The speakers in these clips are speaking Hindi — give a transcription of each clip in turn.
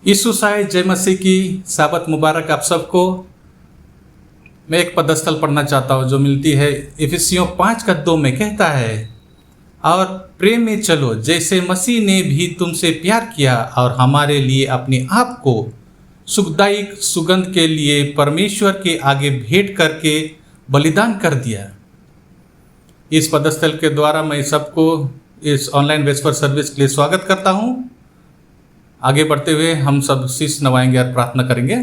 यीशु साय जय मसीह की साबत मुबारक आप सबको। मैं एक पदस्थल पढ़ना चाहता हूँ जो मिलती है इफिसियों 5:2 में कहता है, और प्रेम में चलो जैसे मसीह ने भी तुमसे प्यार किया और हमारे लिए अपने आप को सुखदायी सुगंध के लिए परमेश्वर के आगे भेंट करके बलिदान कर दिया। इस पदस्थल के द्वारा मैं सबको इस ऑनलाइन वेस्पर सर्विस के लिए स्वागत करता हूँ। आगे बढ़ते हुए हम सब शीश नवाएंगे और प्रार्थना करेंगे।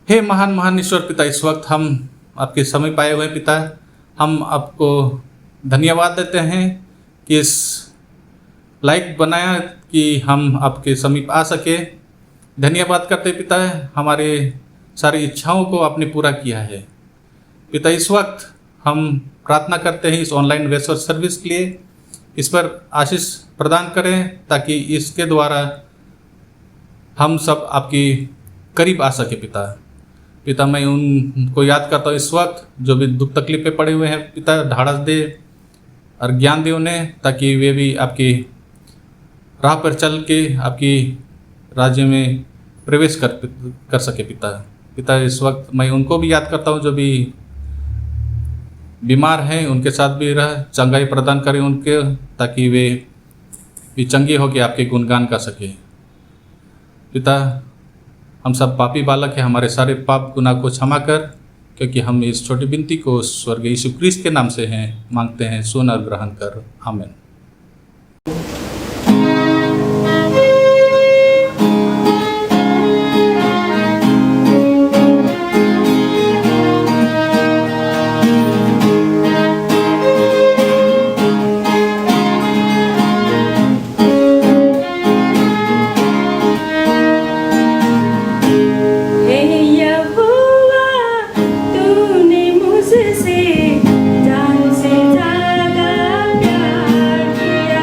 हे महान महान ईश्वर पिता, इस वक्त हम आपके समीप आए हुए हैं पिता। हम आपको धन्यवाद देते हैं कि इस लायक बनाया कि हम आपके समीप आ सके। धन्यवाद करते पिता, हमारे सारी इच्छाओं को आपने पूरा किया है पिता। इस वक्त हम प्रार्थना करते हैं इस ऑनलाइन वेस्पर सर्विस के लिए, इस पर आशीष प्रदान करें ताकि इसके द्वारा हम सब आपकी करीब आ सके पिता। मैं उनको याद करता हूँ इस वक्त जो भी दुख तकलीफ पे पड़े हुए हैं पिता, ढाढ़स दे और ज्ञान दे उन्हें, ताकि वे भी आपकी राह पर चल के आपकी राज्य में प्रवेश कर सके पिता। इस वक्त मैं उनको भी याद करता हूँ जो भी बीमार हैं, उनके साथ भी रह चंगाई प्रदान करें उनके, ताकि वे भी चंगे होकर आपके गुणगान कर सके पिता। हम सब पापी बालक हैं, हमारे सारे पाप गुनाह को क्षमा कर, क्योंकि हम इस छोटी विनती को स्वर्गीय यीशु क्रिस्त के नाम से हैं मांगते हैं। सुन और ग्रहण कर, आमीन। जान से ज्यादा प्यार किया।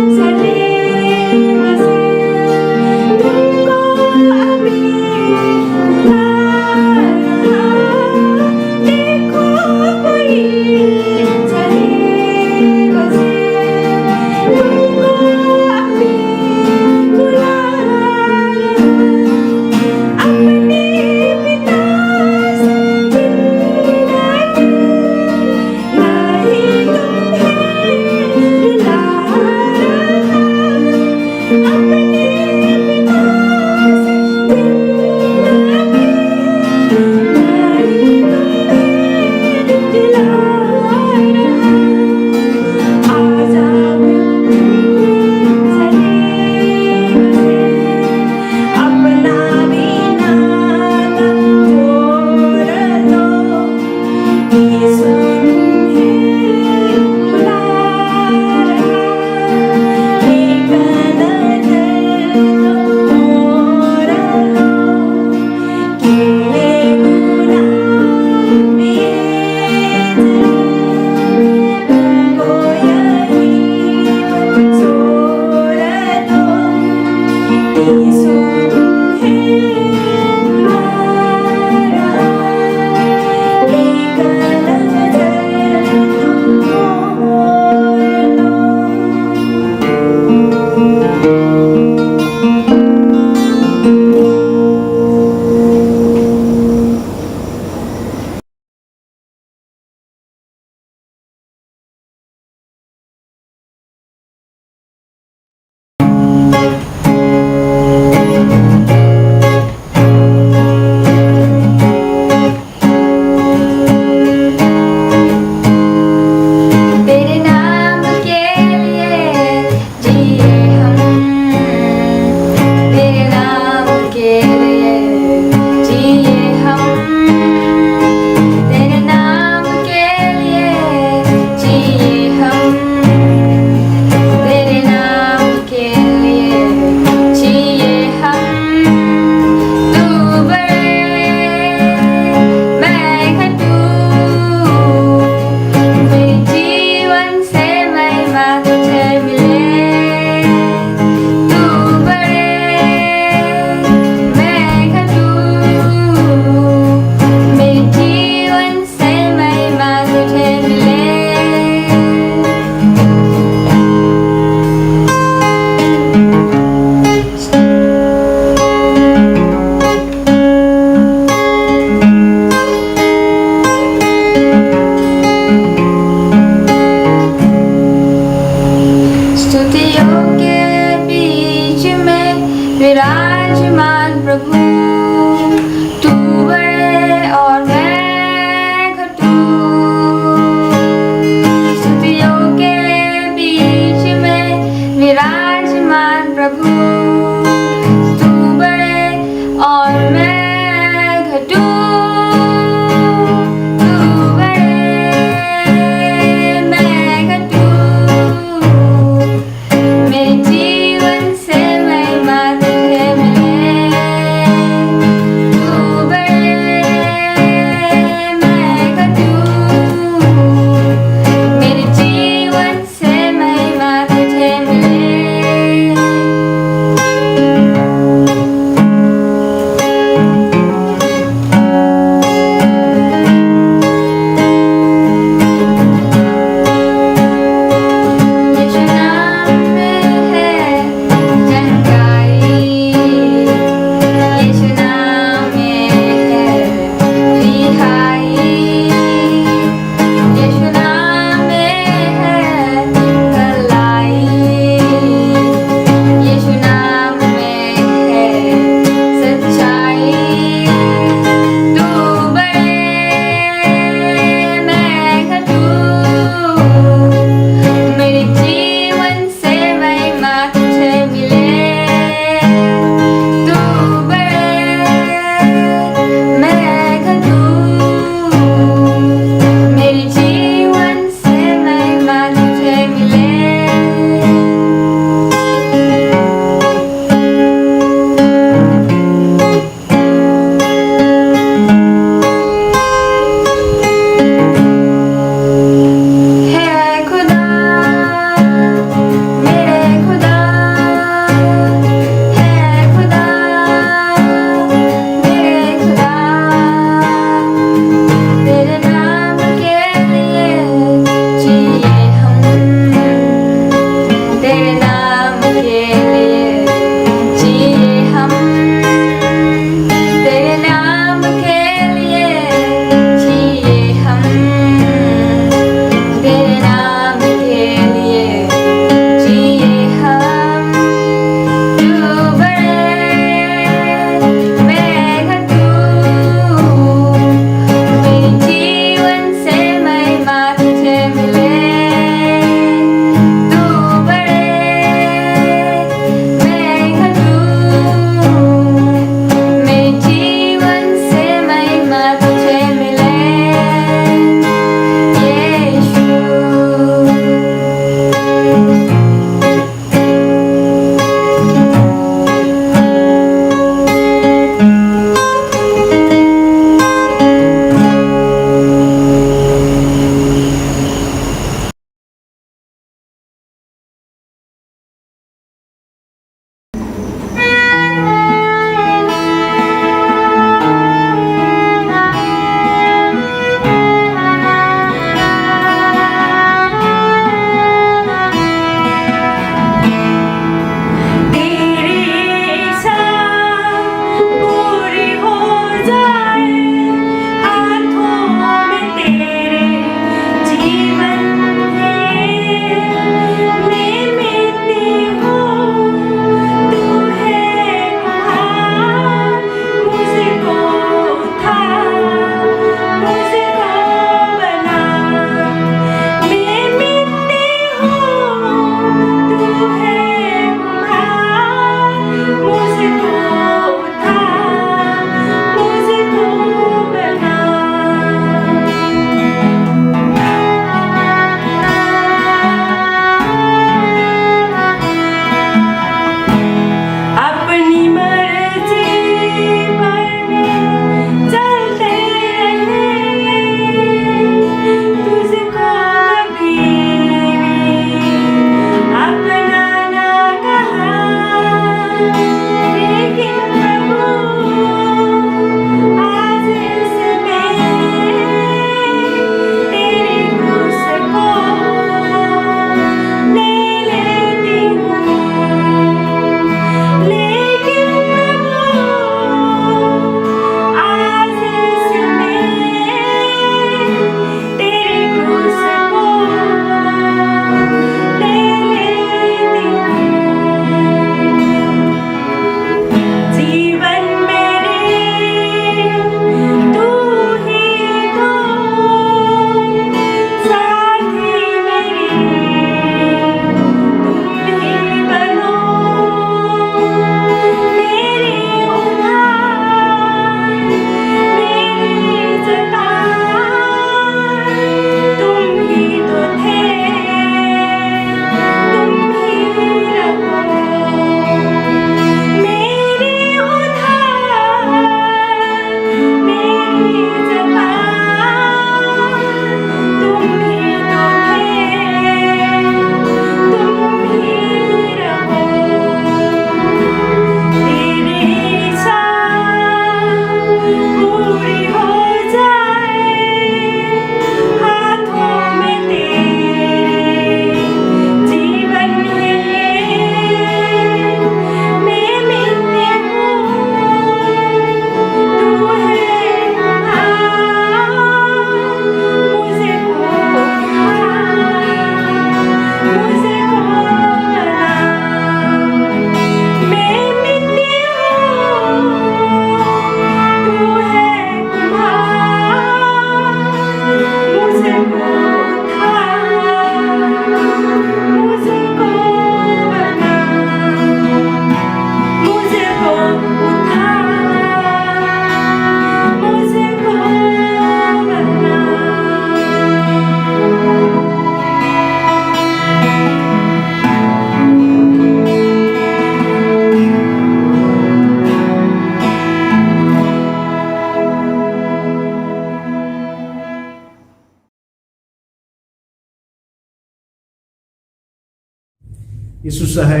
यीशु सहाय,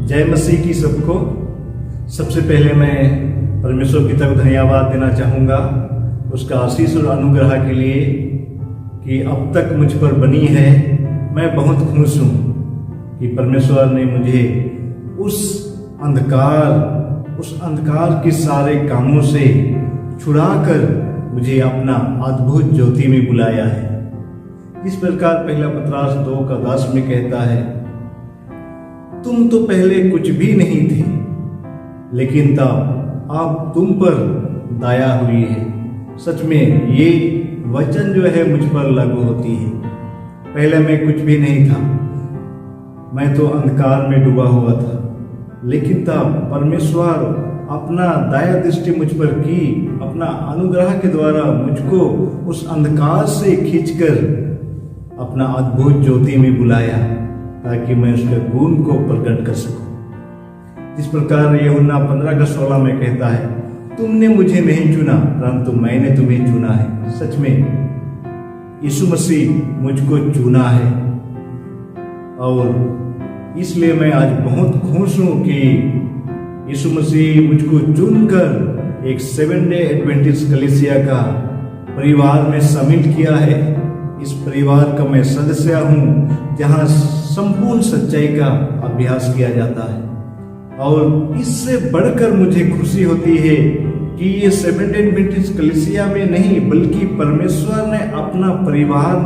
जय मसीह की सबको। सबसे पहले मैं परमेश्वर की तरफ धन्यवाद देना चाहूँगा उसका आशीष और अनुग्रह के लिए कि अब तक मुझ पर बनी है। मैं बहुत खुश हूँ कि परमेश्वर ने मुझे उस अंधकार के सारे कामों से छुड़ाकर मुझे अपना अद्भुत ज्योति में बुलाया है। इस प्रकार पहला पतरस 2:10 में कहता है, तुम तो पहले कुछ भी नहीं थे, लेकिन तब अब तुम पर दया हुई है। सच में ये वचन जो है मुझ पर लागू होती है। पहले मैं कुछ भी नहीं था, मैं तो अंधकार में डूबा हुआ था, लेकिन तब परमेश्वर अपना दया दृष्टि मुझ पर की, अपना अनुग्रह के द्वारा मुझको उस अंधकार से खींचकर अपना अद्भुत ज्योति में बुलाया ताकि मैं उसके गुण को प्रकट कर सकूं। इस प्रकार यूहन्ना 15:16 में कहता है, तुमने मुझे नहीं चुना परंतु मैंने तुम्हें चुना है। सच में यीशु मसीह मुझको चुना है और इसलिए मैं आज बहुत खुश हूं कि यीशु मसीह मुझको चुनकर एक 7 डे एडवेंटिस्ट कलीसिया का परिवार में शामिल किया है। इस परिवार का मैं सदस्य हूँ जहाँ संपूर्ण सच्चाई का अभ्यास किया जाता है और इससे बढ़कर मुझे खुशी होती है कि ये 7 डे एडवेंटिस्ट कलीसिया में नहीं बल्कि परमेश्वर ने अपना परिवार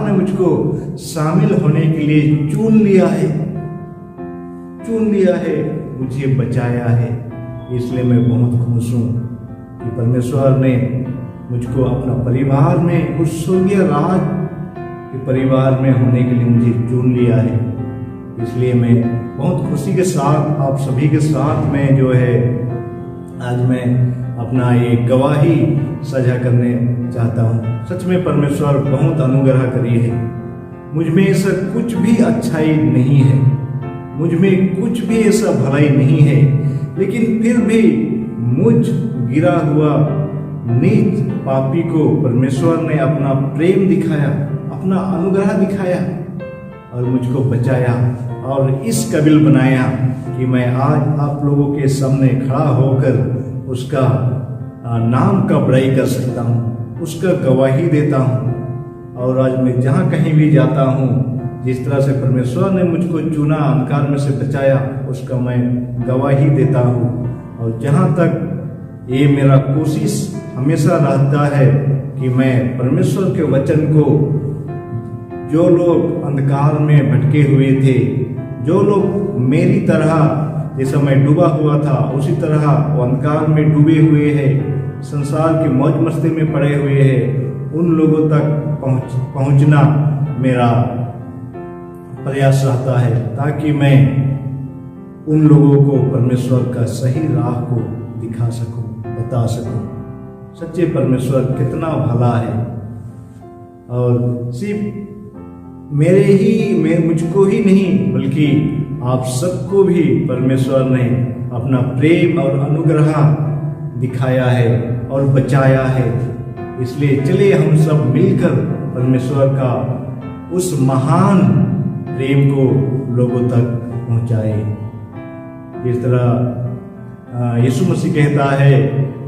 में मुझको शामिल होने के लिए चुन लिया है, मुझे बचाया है। इसलिए मैं बहुत खुश हूँ कि परमेश्वर ने मुझको अपना परिवार में उस स्वर्गीय राज के परिवार में होने के लिए मुझे चुन लिया है। इसलिए मैं बहुत खुशी के साथ आप सभी के साथ में जो है आज मैं अपना ये गवाही साझा करने चाहता हूँ। सच में परमेश्वर बहुत अनुग्रह करी है। मुझ में ऐसा कुछ भी अच्छाई नहीं है, मुझ में कुछ भी ऐसा भलाई नहीं है, लेकिन फिर भी मुझ गिरा हुआ नीच पापी को परमेश्वर ने अपना प्रेम दिखाया, अपना अनुग्रह दिखाया और मुझको बचाया और इस काबिल बनाया कि मैं आज आप लोगों के सामने खड़ा होकर उसका नाम का बड़ाई कर सकता हूँ, उसका गवाही देता हूँ। और आज मैं जहाँ कहीं भी जाता हूँ, जिस तरह से परमेश्वर ने मुझको चुना, अंधकार में से बचाया, उसका मैं गवाही देता हूँ। और जहाँ तक ये मेरा कोशिश हमेशा रहता है कि मैं परमेश्वर के वचन को, जो लोग अंधकार में भटके हुए थे, जो लोग मेरी तरह जैसा मैं डूबा हुआ था उसी तरह वो अंधकार में डूबे हुए हैं, संसार की मौज मस्ती में पड़े हुए हैं, उन लोगों तक पहुंचना मेरा प्रयास रहता है ताकि मैं उन लोगों को परमेश्वर का सही राह को दिखा सकूं, बता सकूं। सच्चे परमेश्वर कितना भला है और सिर्फ मुझको ही नहीं बल्कि आप सबको भी परमेश्वर ने अपना प्रेम और अनुग्रह दिखाया है और बचाया है। इसलिए चलिए हम सब मिलकर परमेश्वर का उस महान प्रेम को लोगों तक पहुंचाए। जिस तरह यीशु मसीह कहता है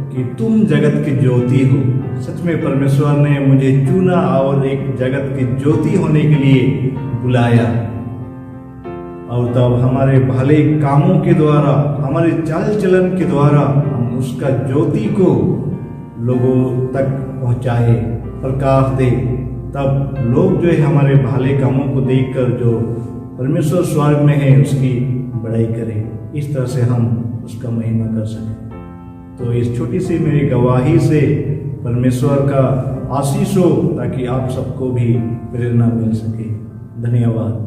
कि तुम जगत की ज्योति हो। सच में परमेश्वर ने मुझे चुना और एक जगत की ज्योति होने के लिए बुलाया और तब हमारे भले कामों के द्वारा, हमारे चाल चलन के द्वारा हम उसका ज्योति को लोगों तक पहुंचाए, प्रकाश दे। तब लोग जो है हमारे भले कामों को देखकर जो परमेश्वर स्वर्ग में है उसकी बड़ाई करें। इस तरह से हम उसका महिमा कर सकें। तो इस छोटी सी मेरी गवाही से परमेश्वर का आशीष हो ताकि आप सबको भी प्रेरणा मिल सके। धन्यवाद।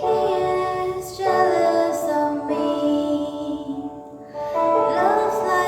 He is jealous of me, loves like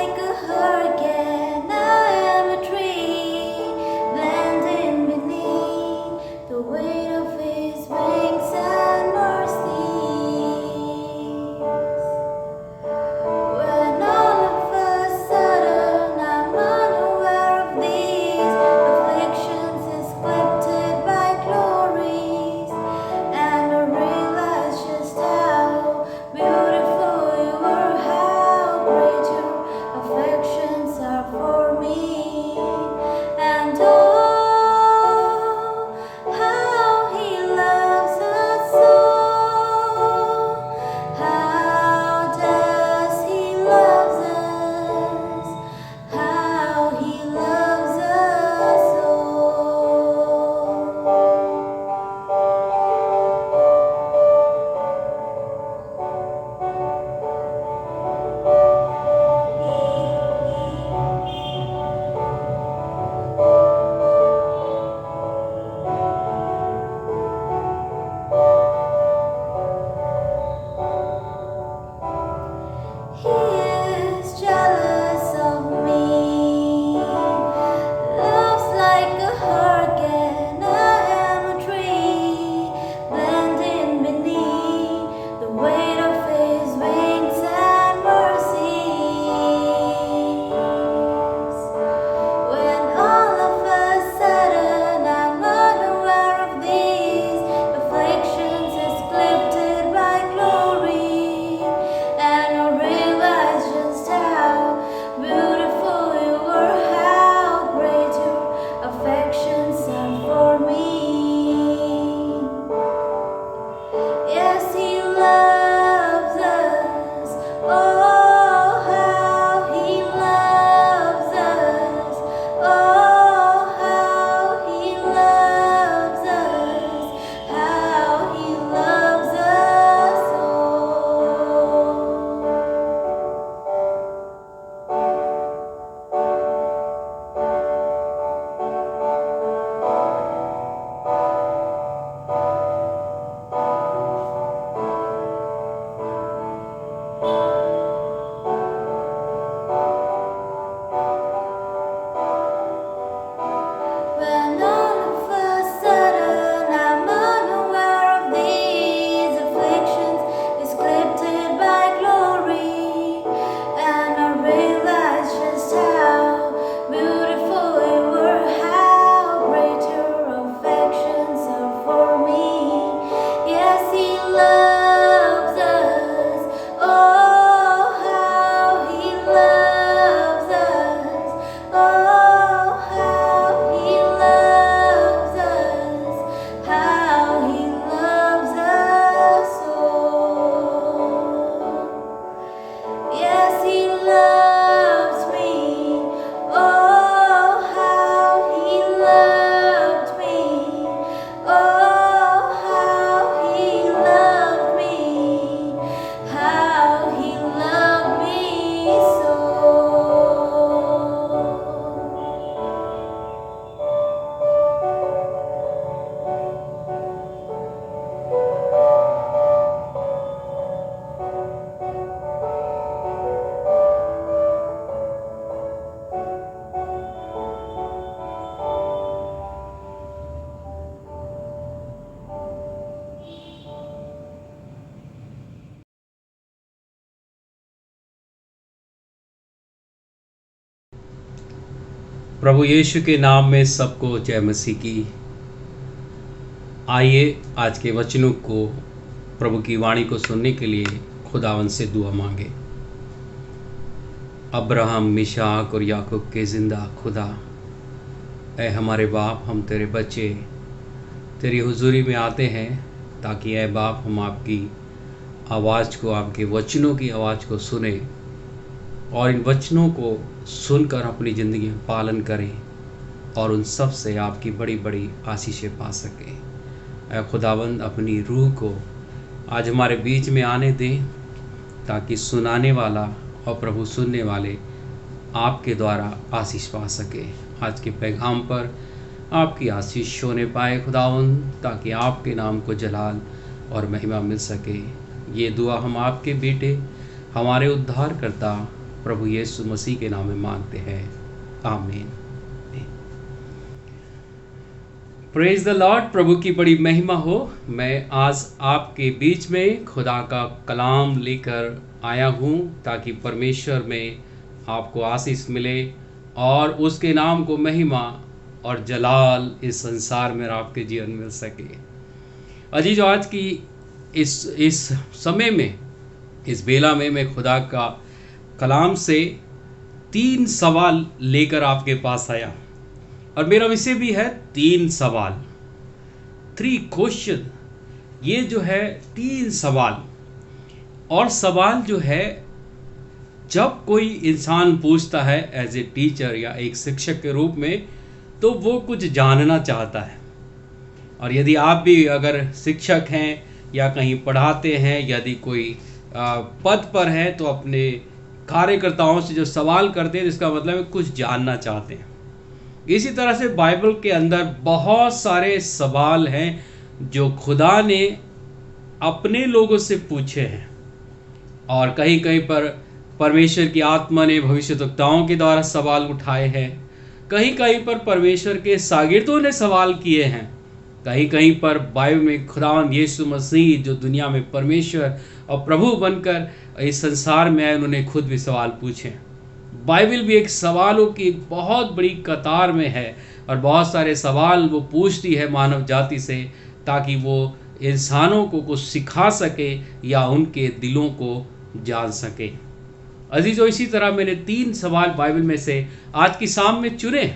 When all of a sudden I'm unaware of these afflictions, scripted by glory, and I realize just how beautiful they were, how great your affections are for me. Yes, He loves us. Oh, how He loves us. Oh, how He loves us. How He loves us all. Yes, He loves me. Oh, how He loved me. Oh, how He loved me. How He loved me so. प्रभु यीशु के नाम में सबको जय मसीह की। आइए आज के वचनों को, प्रभु की वाणी को सुनने के लिए खुदावन से दुआ मांगे। अब्राहम, मिशाक और याकूब के ज़िंदा खुदा, ऐ हमारे बाप, हम तेरे बच्चे तेरी हुजूरी में आते हैं ताकि ऐ बाप हम आपकी आवाज़ को, आपके वचनों की आवाज़ को सुने और इन वचनों को सुनकर अपनी ज़िंदगी में पालन करें और उन सब से आपकी बड़ी बड़ी आशीषें पा सकें। ऐ खुदावंद, अपनी रूह को आज हमारे बीच में आने दें ताकि सुनाने वाला और प्रभु सुनने वाले आपके द्वारा आशीष पा सके। आज के पैगाम पर आपकी आशीष होने पाए खुदावंद, ताकि आपके नाम को जलाल और महिमा मिल सके। ये दुआ हम आपके बेटे, हमारे उद्धारकर्ता प्रभु यीशु मसीह के नाम में मांगते हैं, आमीन। Praise the Lord. प्रभु की बड़ी महिमा हो। मैं आज आपके बीच में खुदा का कलाम लेकर आया हूँ ताकि परमेश्वर में आपको आशीष मिले और उसके नाम को महिमा और जलाल इस संसार में आपके जीवन में मिल सके। अजीज, आज की इस समय में, इस बेला में मैं खुदा का कलाम से 3 सवाल लेकर आपके पास आया और मेरा विषय भी है 3 सवाल, 3 क्वेश्चन। ये जो है 3 सवाल, और सवाल जो है जब कोई इंसान पूछता है एज ए टीचर या एक शिक्षक के रूप में, तो वो कुछ जानना चाहता है। और यदि आप भी अगर शिक्षक हैं या कहीं पढ़ाते हैं, यदि कोई पद पर है, तो अपने कार्यकर्ताओं से जो सवाल करते हैं, इसका मतलब है कुछ जानना चाहते हैं। इसी तरह से बाइबल के अंदर बहुत सारे सवाल हैं जो खुदा ने अपने लोगों से पूछे हैं, और कहीं कहीं पर परमेश्वर की आत्मा ने भविष्यवक्ताओं के द्वारा सवाल उठाए हैं, कहीं कहीं पर परमेश्वर के शागिर्दों ने सवाल किए हैं, कहीं कहीं पर बाइबल में खुदावंद यीशु मसीह जो दुनिया में परमेश्वर और प्रभु बनकर इस संसार में आए, उन्होंने खुद भी सवाल पूछे। बाइबल भी एक सवालों की बहुत बड़ी कतार में है और बहुत सारे सवाल वो पूछती है मानव जाति से, ताकि वो इंसानों को कुछ सिखा सके या उनके दिलों को जान सके। अजीजों, इसी तरह मैंने 3 सवाल बाइबल में से आज की शाम में चुने,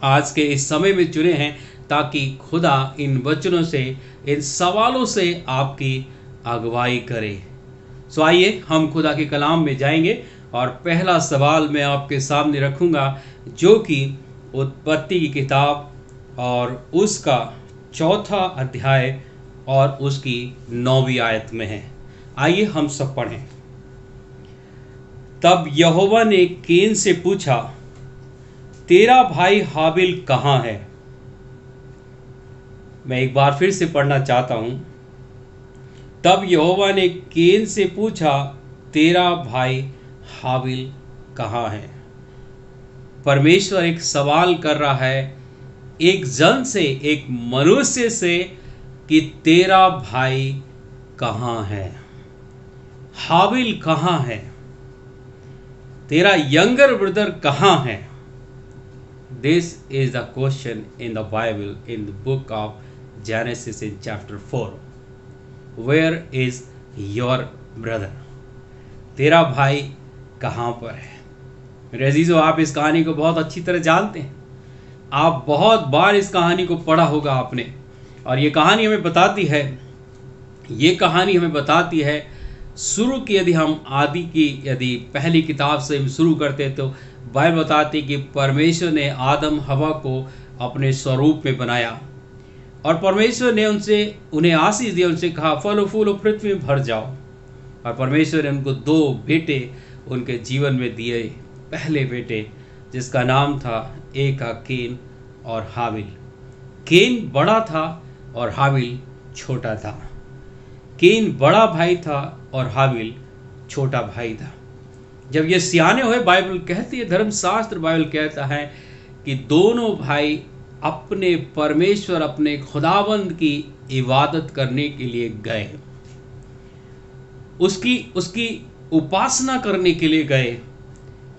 आज के इस समय में चुने हैं, ताकि खुदा इन वचनों से, इन सवालों से आपकी अगुवाई करे। सो आइए हम खुदा के कलाम में जाएंगे और पहला सवाल मैं आपके सामने रखूंगा, जो कि उत्पत्ति की किताब और उसका 4था अध्याय और उसकी 9वीं आयत में है। आइए हम सब पढ़ें। तब यहोवा ने केन से पूछा, तेरा भाई हाबिल कहाँ है? मैं एक बार फिर से पढ़ना चाहता हूं। तब यहोवा ने केन से पूछा, तेरा भाई हाबिल कहाँ है। परमेश्वर एक सवाल कर रहा है एक जन से, एक मनुष्य से, कि तेरा भाई कहाँ है, हाबिल कहाँ है, तेरा यंगर ब्रदर कहाँ है। This is the question in the Bible, in the book of Genesis in chapter 4। Where is your brother, तेरा भाई कहाँ पर है। मेरे अजीजों, आप इस कहानी को बहुत अच्छी तरह जानते हैं, आप बहुत बार इस कहानी को पढ़ा होगा आपने। और ये कहानी हमें बताती है शुरू की, यदि हम आदि की यदि पहली किताब से हम शुरू करते तो बाइबल बताती कि परमेश्वर ने आदम हवा को अपने स्वरूप में बनाया और परमेश्वर ने उन्हें आशीष दिया, उनसे कहा फलो फूलो पृथ्वी में भर जाओ। और परमेश्वर ने उनको 2 बेटे उनके जीवन में दिए। पहले बेटे जिसका नाम था, एक का केन और हाबिल। केन बड़ा था और हाबिल छोटा था। केन बड़ा भाई था और हाबिल छोटा भाई था। जब ये सियाने हुए, बाइबल कहती है, धर्मशास्त्र बाइबल कहता है कि दोनों भाई अपने परमेश्वर, अपने खुदाबंद की इबादत करने के लिए गए, उसकी उपासना करने के लिए गए।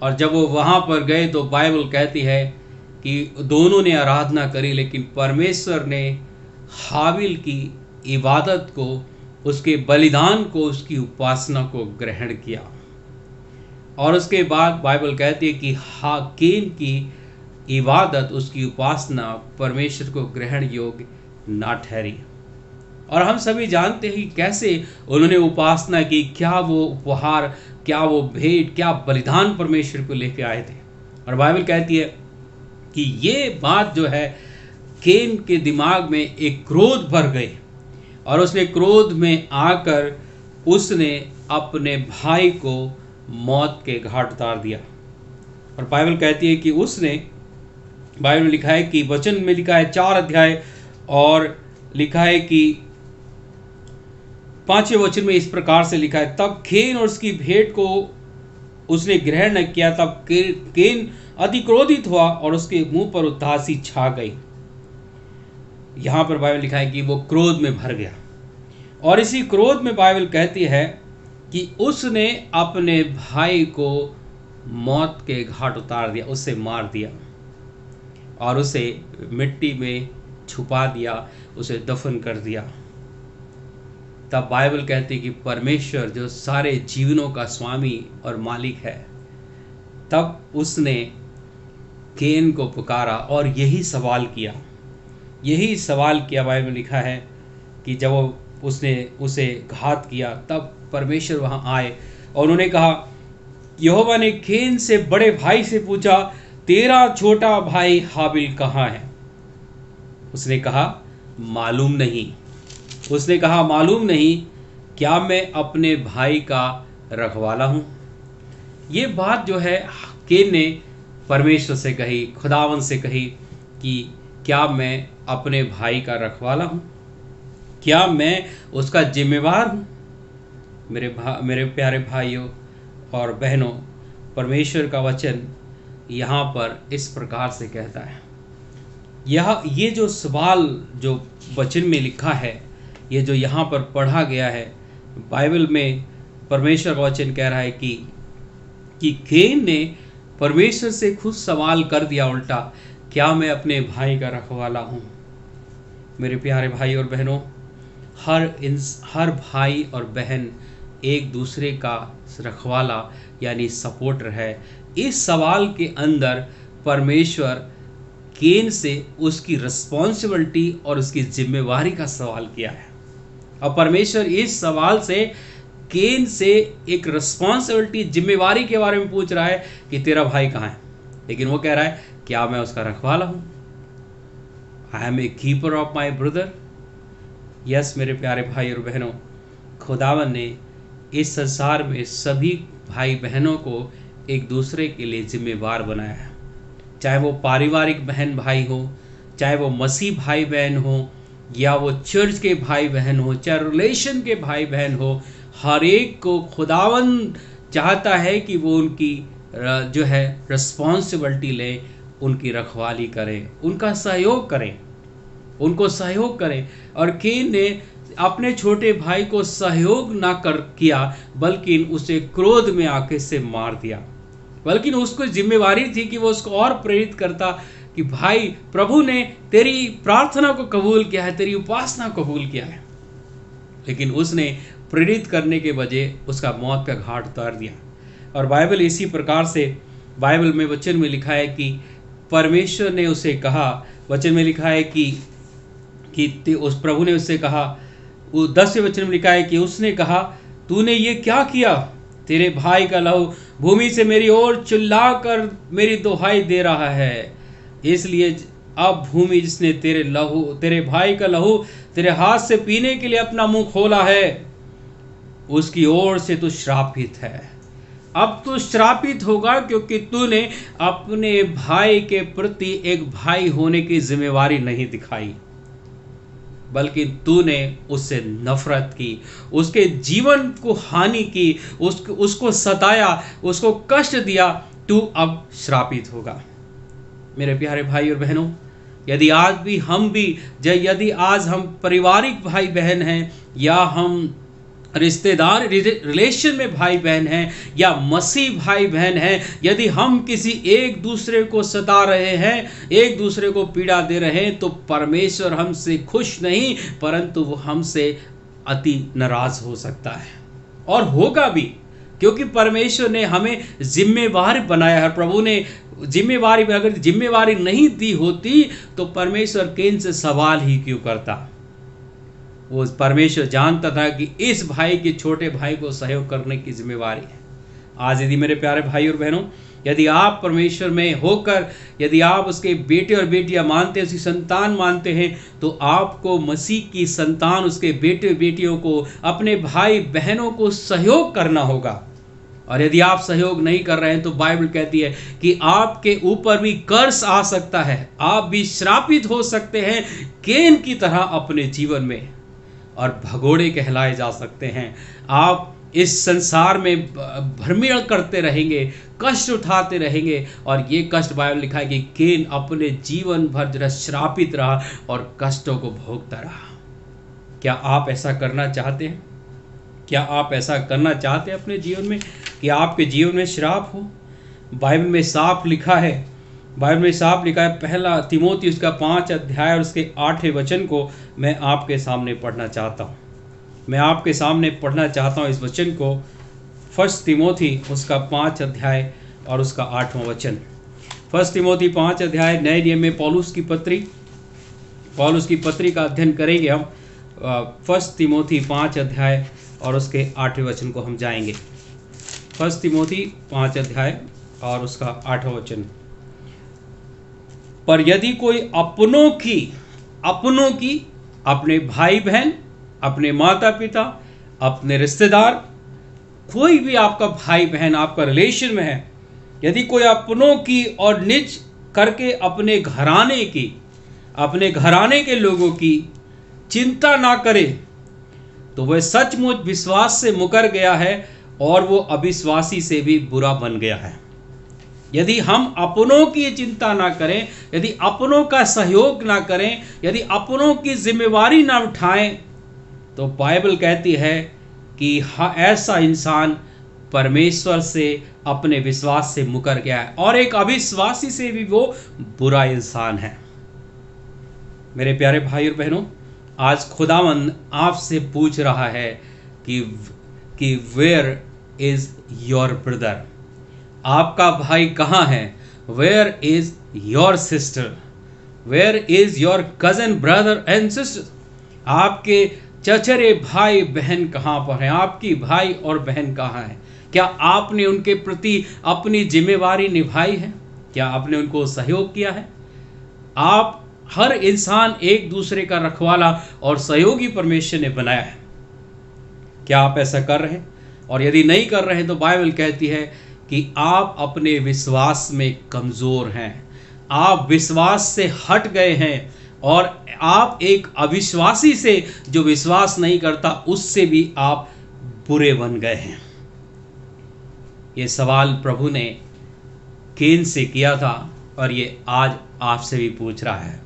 और जब वो वहाँ पर गए तो बाइबल कहती है कि दोनों ने आराधना करी, लेकिन परमेश्वर ने हाबिल की इबादत को, उसके बलिदान को, उसकी उपासना को ग्रहण किया। और उसके बाद बाइबल कहती है कि केन की इबादत, उसकी उपासना परमेश्वर को ग्रहण योग्य ना ठहरी। और हम सभी जानते हैं कि कैसे उन्होंने उपासना की, क्या वो उपहार, क्या वो भेंट, क्या बलिदान परमेश्वर को लेके आए थे। और बाइबल कहती है कि ये बात जो है, केन के दिमाग में एक क्रोध भर गई और उसने क्रोध में आकर उसने अपने भाई को मौत के घाट उतार दिया। और बाइबल कहती है कि उसने, बाइबल में लिखा है कि वचन में लिखा है 4 अध्याय और लिखा है कि 5वें वचन में इस प्रकार से लिखा है, तब केन और उसकी भेंट को उसने ग्रहण न किया, तब केन अति क्रोधित हुआ और उसके मुंह पर उदासी छा गई। यहां पर बाइबल लिखा है कि वो क्रोध में भर गया। और इसी क्रोध में बाइबल कहती है कि उसने अपने भाई को मौत के घाट उतार दिया, उसे मार दिया और उसे मिट्टी में छुपा दिया, उसे दफन कर दिया। तब बाइबल कहती है कि परमेश्वर जो सारे जीवनों का स्वामी और मालिक है, तब उसने केन को पुकारा और यही सवाल किया। बाइबल में लिखा है कि जब उसने उसे घात किया, तब परमेश्वर वहां आए और उन्होंने कहा, यहोवा ने केन से बड़े भाई से पूछा, तेरा छोटा भाई हाबिल कहाँ है। उसने कहा मालूम नहीं, क्या मैं अपने भाई का रखवाला हूं। ये बात जो है केन ने परमेश्वर से कही, खुदावन से कही कि क्या मैं अपने भाई का रखवाला हूं, क्या मैं उसका जिम्मेवार हूं। मेरे प्यारे भाइयों और बहनों, परमेश्वर का वचन यहाँ पर इस प्रकार से कहता है। ये जो सवाल जो वचन में लिखा है, ये जो यहाँ पर पढ़ा गया है, बाइबल में परमेश्वर का वचन कह रहा है कि केन ने परमेश्वर से खुद सवाल कर दिया उल्टा, क्या मैं अपने भाई का रखवाला हूँ। मेरे प्यारे भाई और बहनों, हर भाई और बहन एक दूसरे का रखवाला यानी सपोर्टर है। इस सवाल के अंदर परमेश्वर केन से उसकी रिस्पॉन्सिबिलिटी और उसकी जिम्मेवारी का सवाल किया है। और परमेश्वर इस सवाल से केन से एक रिस्पॉन्सिबिलिटी, जिम्मेवारी के बारे में पूछ रहा है कि तेरा भाई कहाँ है। लेकिन वो कह रहा है, क्या मैं उसका रखवाला हूँ। I am a keeper of my brother. Yes मेरे प्यारे भाई और बहनों, खुदावन ने इस संसार में सभी भाई बहनों को एक दूसरे के लिए जिम्मेवार बनाया है। चाहे वो पारिवारिक बहन भाई हो, चाहे वो मसीह भाई बहन हो, या वो चर्च के भाई बहन हो, चाहे रिलेशन के भाई बहन हो, हर एक को खुदावन चाहता है कि वो उनकी जो है रिस्पॉन्सिबिलिटी ले, उनकी रखवाली करें, उनका सहयोग करें, उनको सहयोग करें। और केन ने अपने छोटे भाई को सहयोग ना कर किया, बल्कि उसे क्रोध में आके से मार दिया। बल्कि उसको जिम्मेवारी थी कि वो उसको और प्रेरित करता कि भाई, प्रभु ने तेरी प्रार्थना को कबूल किया है, तेरी उपासना को कबूल किया है। लेकिन उसने प्रेरित करने के बजाय उसका मौत का घाट उतार दिया। और बाइबल इसी प्रकार से, बाइबल में वचन में लिखा है कि परमेश्वर ने उसे कहा, वचन में लिखा है कि उस प्रभु ने उससे कहा, वो 10वें वचन में लिखा है कि उसने कहा, तूने ये क्या किया? तेरे भाई का लहू भूमि से मेरी ओर चिल्लाकर मेरी दुहाई दे रहा है, इसलिए अब भूमि जिसने तेरे भाई का लहू तेरे हाथ से पीने के लिए अपना मुंह खोला है, उसकी ओर से तू श्रापित है। अब तू श्रापित होगा, क्योंकि तूने अपने भाई के प्रति एक भाई होने की जिम्मेवारी नहीं दिखाई, बल्कि तूने उससे नफरत की, उसके जीवन को हानि की, उसको सताया, उसको कष्ट दिया। तू अब श्रापित होगा। मेरे प्यारे भाई और बहनों, यदि आज हम पारिवारिक भाई बहन हैं, या हम रिश्तेदार रिलेशन में भाई बहन हैं, या मसीह भाई बहन हैं, यदि हम किसी एक दूसरे को सता रहे हैं, एक दूसरे को पीड़ा दे रहे हैं, तो परमेश्वर हमसे खुश नहीं, परंतु वो हमसे अति नाराज हो सकता है, और होगा भी, क्योंकि परमेश्वर ने हमें जिम्मेवार बनाया है। प्रभु ने जिम्मेवारी, अगर जिम्मेवारी नहीं दी होती तो परमेश्वर केन से सवाल ही क्यों करता। वो परमेश्वर जानता था कि इस भाई के छोटे भाई को सहयोग करने की जिम्मेवारी है। आज यदि मेरे प्यारे भाई और बहनों, यदि आप परमेश्वर में होकर, यदि आप उसके बेटे और बेटियां मानते हैं, उसकी संतान मानते हैं, तो आपको मसीह की संतान, उसके बेटे बेटियों को, अपने भाई बहनों को सहयोग करना होगा। और यदि आप सहयोग नहीं कर रहे हैं तो बाइबल कहती है कि आपके ऊपर भी कर्स आ सकता है, आप भी श्रापित हो सकते हैं केन की तरह अपने जीवन में, और भगोड़े कहलाए जा सकते हैं। आप इस संसार में भ्रमण करते रहेंगे, कष्ट उठाते रहेंगे, और ये कष्ट बाइबल लिखा है कि केन अपने जीवन भर जरा श्रापित रहा और कष्टों को भोगता रहा। क्या आप ऐसा करना चाहते हैं? क्या आप ऐसा करना चाहते हैं अपने जीवन में कि आपके जीवन में श्राप हो? बाइबल में साफ लिखा है, पहला तिमोथी उसका 5 अध्याय और उसके 8वें वचन को मैं आपके सामने पढ़ना चाहता हूँ। मैं आपके सामने पढ़ना चाहता हूँ इस वचन को, 1 तिमोथी उसका 5 अध्याय और उसका 8वां वचन। 1 तिमोथी 5 अध्याय, नए नियम में पौलुस की पत्री का अध्ययन करेंगे हम। 1 तिमोथी 5 अध्याय और उसके 8वें वचन को हम जाएंगे। 1 तिमोथी 5 अध्याय और उसका 8वां वचन। पर यदि कोई अपनों की अपने भाई बहन, अपने माता पिता, अपने रिश्तेदार, कोई भी आपका भाई बहन आपका रिलेशन में है, यदि कोई अपनों की और निज करके अपने घराने के लोगों की चिंता ना करे, तो वह सचमुच विश्वास से मुकर गया है और वो अविश्वासी से भी बुरा बन गया है। यदि हम अपनों की चिंता ना करें, यदि अपनों का सहयोग ना करें, यदि अपनों की जिम्मेवारी ना उठाएं, तो बाइबल कहती है कि ऐसा इंसान परमेश्वर से, अपने विश्वास से मुकर गया है, और एक अविश्वासी से भी वो बुरा इंसान है। मेरे प्यारे भाई और बहनों, आज खुदावन आपसे पूछ रहा है कि वेयर इज योर ब्रदर? आपका भाई कहाँ है? Where is your sister? Where is your cousin brother and sister? आपके चचेरे भाई बहन कहाँ पर हैं? आपकी भाई और बहन कहाँ हैं? क्या आपने उनके प्रति अपनी जिम्मेवारी निभाई है? क्या आपने उनको सहयोग किया है? आप हर इंसान एक दूसरे का रखवाला और सहयोगी परमेश्वर ने बनाया है। क्या आप ऐसा कर रहे हैं? और यदि नहीं कर रहे हैं तो बाइबल कहती है कि आप अपने विश्वास में कमज़ोर हैं, आप विश्वास से हट गए हैं, और आप एक अविश्वासी से, जो विश्वास नहीं करता, उससे भी आप बुरे बन गए हैं? ये सवाल प्रभु ने केन से किया था और ये आज आपसे भी पूछ रहा है।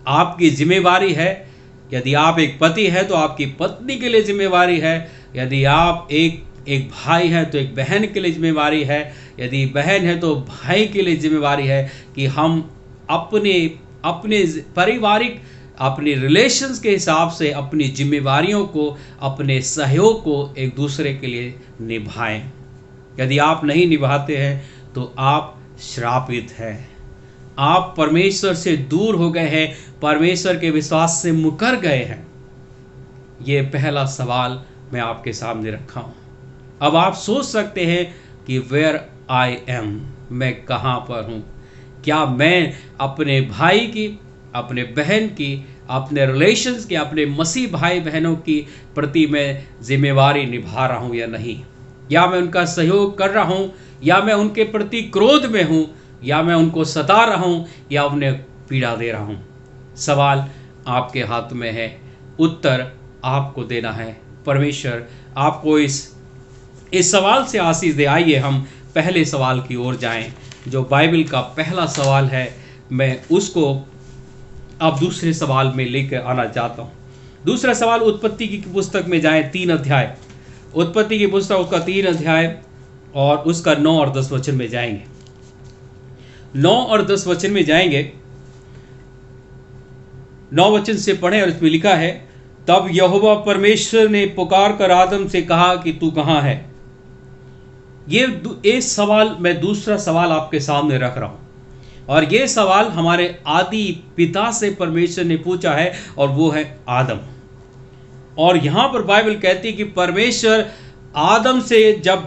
आपकी जिम्मेवारी है, यदि आप एक पति हैं तो आपकी पत्नी के लिए जिम्मेवारी है, यदि आप एक भाई हैं तो एक बहन के लिए जिम्मेवारी है, यदि बहन है तो भाई के लिए जिम्मेवारी है कि हम अपने पारिवारिक अपने रिलेशंस के हिसाब से अपनी जिम्मेवारियों को, अपने सहयोग को एक दूसरे के लिए निभाएं। यदि आप नहीं निभाते हैं तो आप श्रापित हैं, आप परमेश्वर से दूर हो गए हैं, परमेश्वर के विश्वास से मुकर गए हैं। ये पहला सवाल मैं आपके सामने रखा हूँ। अब आप सोच सकते हैं कि वेयर आई एम, मैं कहाँ पर हूँ? क्या मैं अपने भाई की, अपने बहन की, अपने रिलेशंस की, अपने मसीह भाई बहनों की प्रति मैं जिम्मेवारी निभा रहा हूँ या नहीं? या मैं उनका सहयोग कर रहा हूँ, या मैं उनके प्रति क्रोध में हूँ, या मैं उनको सता रहा हूँ, या उन्हें पीड़ा दे रहा हूँ? सवाल आपके हाथ में है, उत्तर आपको देना है। परमेश्वर आपको इस सवाल से आशीष दे। आइए हम पहले सवाल की ओर जाएं, जो बाइबल का पहला सवाल है। मैं उसको अब दूसरे सवाल में लेकर आना चाहता हूँ। दूसरा सवाल उत्पत्ति की पुस्तक में जाएं, 3 अध्याय। उत्पत्ति की पुस्तक उसका 3 अध्याय और उसका 9 और 10 वचन में जाएंगे। 9 और 10 वचन में जाएंगे। 9 वचन से पढ़ें और इसमें लिखा है, तब यहोवा परमेश्वर ने पुकार कर आदम से कहा कि तू कहाँ है? ये सवाल, मैं दूसरा सवाल आपके सामने रख रहा हूं और ये सवाल हमारे आदि पिता से परमेश्वर ने पूछा है और वो है आदम। और यहां पर बाइबल कहती है कि परमेश्वर आदम से जब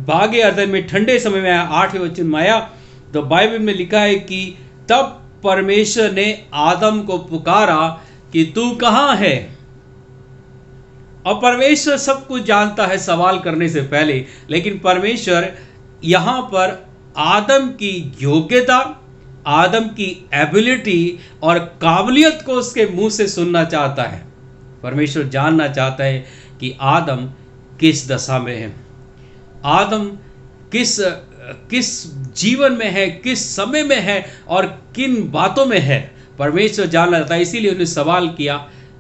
बागे अदन में ठंडे समय में आया, 8वें वचन में आया, तो बाइबल में लिखा है कि तब परमेश्वर ने आदम को पुकारा कि तू कहाँ है? और परमेश्वर सब कुछ जानता है सवाल करने से पहले, लेकिन परमेश्वर यहाँ पर आदम की योग्यता, आदम की एबिलिटी और काबिलियत को उसके मुंह से सुनना चाहता है। परमेश्वर जानना चाहता है कि आदम किस दशा में है, आदम किस जीवन में है, किस समय में है और किन बातों में है। परमेश्वर जानना चाहता है, इसीलिए उन्हें सवाल किया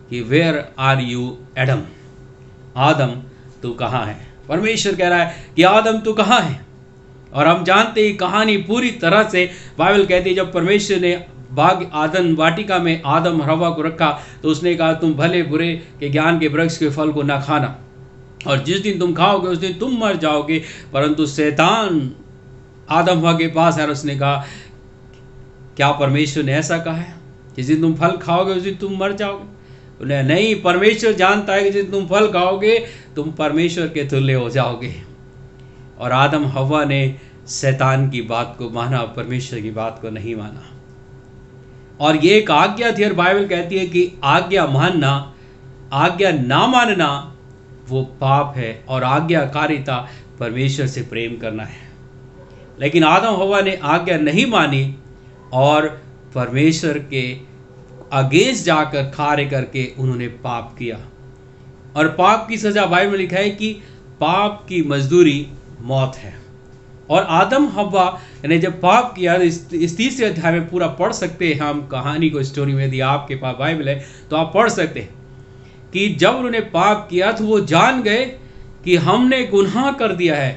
कि वेयर आर यू एडम? आदम तू कहाँ है? परमेश्वर कह रहा है कि आदम तू कहाँ है? और हम जानते हैं कहानी पूरी तरह से बाइबल कहती है, जब परमेश्वर ने बाग आदन वाटिका में आदम और हवा को रखा तो उसने कहा तुम भले बुरे के ज्ञान के वृक्ष के फल को ना खाना, और जिस दिन तुम खाओगे उस दिन तुम मर जाओगे। परंतु शैतान आदम हवा के पास है और उसने कहा, क्या परमेश्वर ने ऐसा कहा है जिस दिन तुम फल खाओगे उस दिन तुम मर जाओगे? उन्हें नहीं, परमेश्वर जानता है कि जिस दिन तुम फल खाओगे तुम परमेश्वर के तुल्य हो जाओगे। और आदम हवा ने शैतान की बात को माना, परमेश्वर की बात को नहीं माना। और ये एक आज्ञा थी और बाइबल कहती है कि आज्ञा मानना, आज्ञा ना मानना वो पाप है और आज्ञाकारिता परमेश्वर से प्रेम करना है। लेकिन आदम हवा ने आज्ञा नहीं मानी और परमेश्वर के अगेंस्ट जाकर कार्य करके उन्होंने पाप किया। और पाप की सजा बाइबल में लिखा है कि पाप की मजदूरी मौत है। और आदम हव्वा ने जब पाप किया, इस 3 अध्याय में पूरा पढ़ सकते हैं हम कहानी को, स्टोरी में। यदि आपके पास बाइबल है तो आप पढ़ सकते हैं कि जब उन्होंने पाप किया तो वो जान गए कि हमने गुनाह कर दिया है,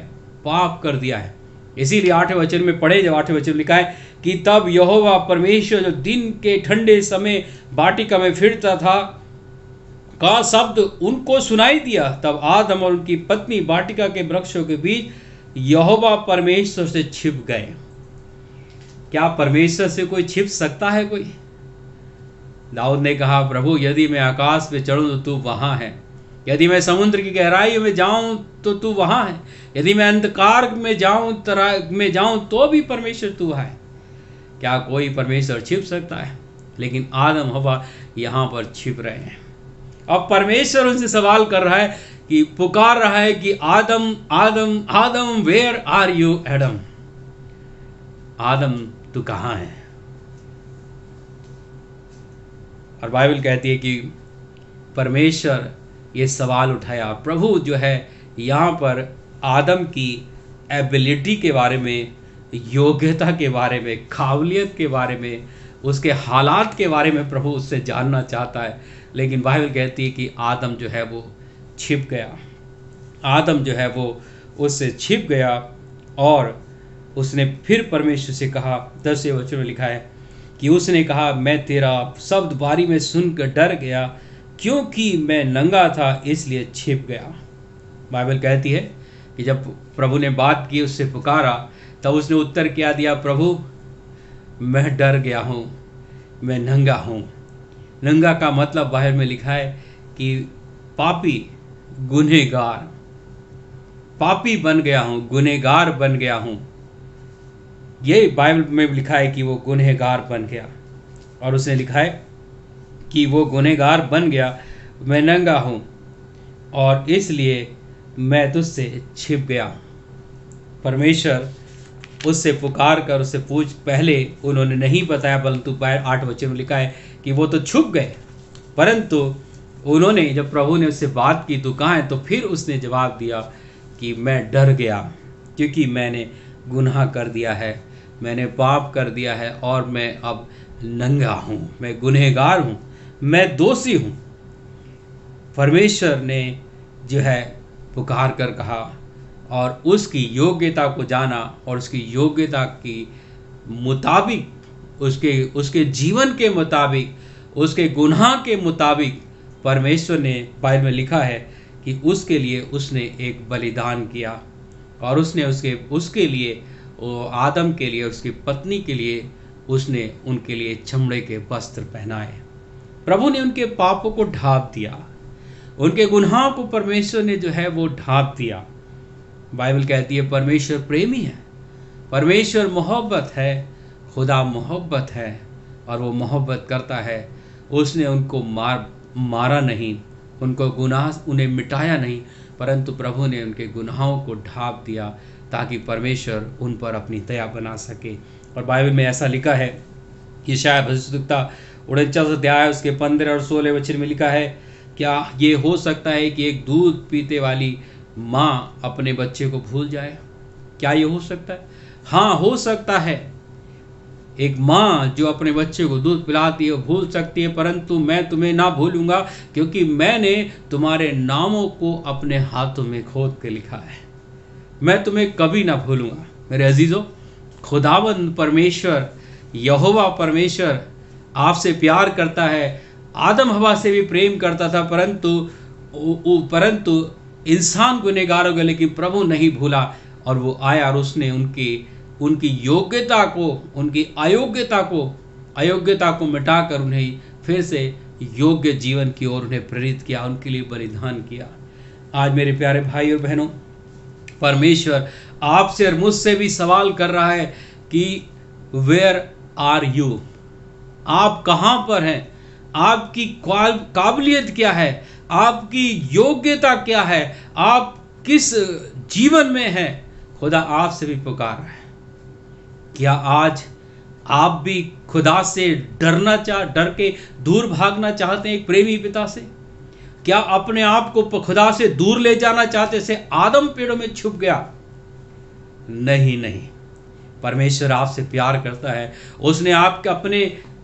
पाप कर दिया है। इसीलिए 8वें वचन में पढ़े, जब 8वें वचन लिखा है कि तब यहोवा परमेश्वर जो दिन के ठंडे समय वाटिका में फिरता था का शब्द उनको सुनाई दिया, तब आदम और उनकी पत्नी वाटिका के वृक्षों के बीच यहोवा परमेश्वर से छिप गए। क्या परमेश्वर से कोई छिप सकता है? कोई? दाऊद ने कहा, प्रभु यदि मैं आकाश पे चढ़ूं तो तू वहां है, यदि मैं समुद्र की गहराई में जाऊं तो तू वहां है, यदि मैं अंधकार में जाऊं तो भी परमेश्वर तू है। क्या कोई परमेश्वर छिप सकता है? लेकिन आदम हवा यहाँ पर छिप रहे हैं। अब परमेश्वर उनसे सवाल कर रहा है कि पुकार रहा है कि आदम आदम आदम, वेयर आर यू एडम? आदम तू कहाँ है? और बाइबल कहती है कि परमेश्वर ये सवाल उठाया। प्रभु जो है यहाँ पर आदम की एबिलिटी के बारे में, योग्यता के बारे में, काबिलियत के बारे में, उसके हालात के बारे में प्रभु उससे जानना चाहता है। लेकिन बाइबल कहती है कि आदम जो है वो छिप गया। आदम जो है वो उससे छिप गया और उसने फिर परमेश्वर से कहा। 10वें वचन में लिखा है कि उसने कहा, मैं तेरा शब्द बारी में सुनकर डर गया, क्योंकि मैं नंगा था इसलिए छिप गया। बाइबल कहती है कि जब प्रभु ने बात की, उससे पुकारा, तब उसने उत्तर क्या दिया, प्रभु मैं डर गया हूँ, मैं नंगा हूँ। नंगा का मतलब बाइबल में लिखा है कि पापी, गुनहगार, पापी बन गया हूँ, गुनहगार बन गया हूँ। ये बाइबल में लिखा है कि वो गुनहगार बन गया, और उसने लिखा है कि वो गुनहगार बन गया, मैं नंगा हूँ और इसलिए मैं तुझसे छिप गया। परमेश्वर उससे पुकार कर उससे पूछ, पहले उन्होंने नहीं बताया, परंतु 8 वचन में लिखा है कि वो तो छुप गए, परंतु उन्होंने, जब प्रभु ने उससे बात की तो कहाँ है, तो फिर उसने जवाब दिया कि मैं डर गया, क्योंकि मैंने गुनाह कर दिया है, मैंने पाप कर दिया है और मैं अब नंगा हूँ, मैं गुनहगार हूँ, मैं दोषी हूँ। परमेश्वर ने जो है पुकार कर कहा और उसकी योग्यता को जाना, और उसकी योग्यता के मुताबिक, उसके जीवन के मुताबिक, उसके गुनाह के मुताबिक परमेश्वर ने, बाइबल में लिखा है कि उसके लिए उसने एक बलिदान किया, और उसने उसके लिए, आदम के लिए, उसकी पत्नी के लिए उसने उनके लिए चमड़े के वस्त्र पहनाए। प्रभु ने उनके पापों को ढांप दिया, उनके गुनाहों को परमेश्वर ने जो है वो ढांप दिया। बाइबल कहती है परमेश्वर प्रेमी है, परमेश्वर मोहब्बत है, खुदा मोहब्बत है, और वो मोहब्बत करता है। उसने उनको मारा नहीं, उनको गुनाह उन्हें मिटाया नहीं, परंतु प्रभु ने उनके गुनाहों को ढांप दिया ताकि परमेश्वर उन पर अपनी दया बना सके। और बाइबल में ऐसा लिखा है कि शायद भविष्यवक्ता 49 अध्याय उसके 15 और 16 वचन में लिखा है, क्या ये हो सकता है कि एक दूध पीते वाली माँ अपने बच्चे को भूल जाए? क्या ये हो सकता है? हाँ, हो सकता है। एक माँ जो अपने बच्चे को दूध पिलाती है भूल सकती है, परंतु मैं तुम्हें ना भूलूंगा, क्योंकि मैंने तुम्हारे नामों को अपने हाथों में खोद के लिखा है। मैं तुम्हें कभी ना भूलूंगा। मेरे अजीजों, खुदावंद परमेश्वर, यहोवा परमेश्वर आपसे प्यार करता है। आदम हवा से भी प्रेम करता था, परंतु इंसान गुनहगार हो गए, लेकिन प्रभु नहीं भूला, और वो आया और उसने उनकी योग्यता को, उनकी अयोग्यता को मिटाकर उन्हें फिर से योग्य जीवन की ओर उन्हें प्रेरित किया, उनके लिए बलिदान किया। आज मेरे प्यारे भाई और बहनों, परमेश्वर आपसे और मुझसे भी सवाल कर रहा है कि वेयर आर यू? आप कहाँ पर हैं? आपकी काबिलियत क्या है? आपकी योग्यता क्या है? आप किस जीवन में हैं? खुदा आपसे भी पुकार रहा है। क्या आज आप भी खुदा से डर के दूर भागना चाहते हैं एक प्रेमी पिता से? क्या अपने आप को खुदा से दूर ले जाना चाहते से आदम पेड़ों में छुप गया? नहीं, परमेश्वर आपसे प्यार करता है। उसने आपके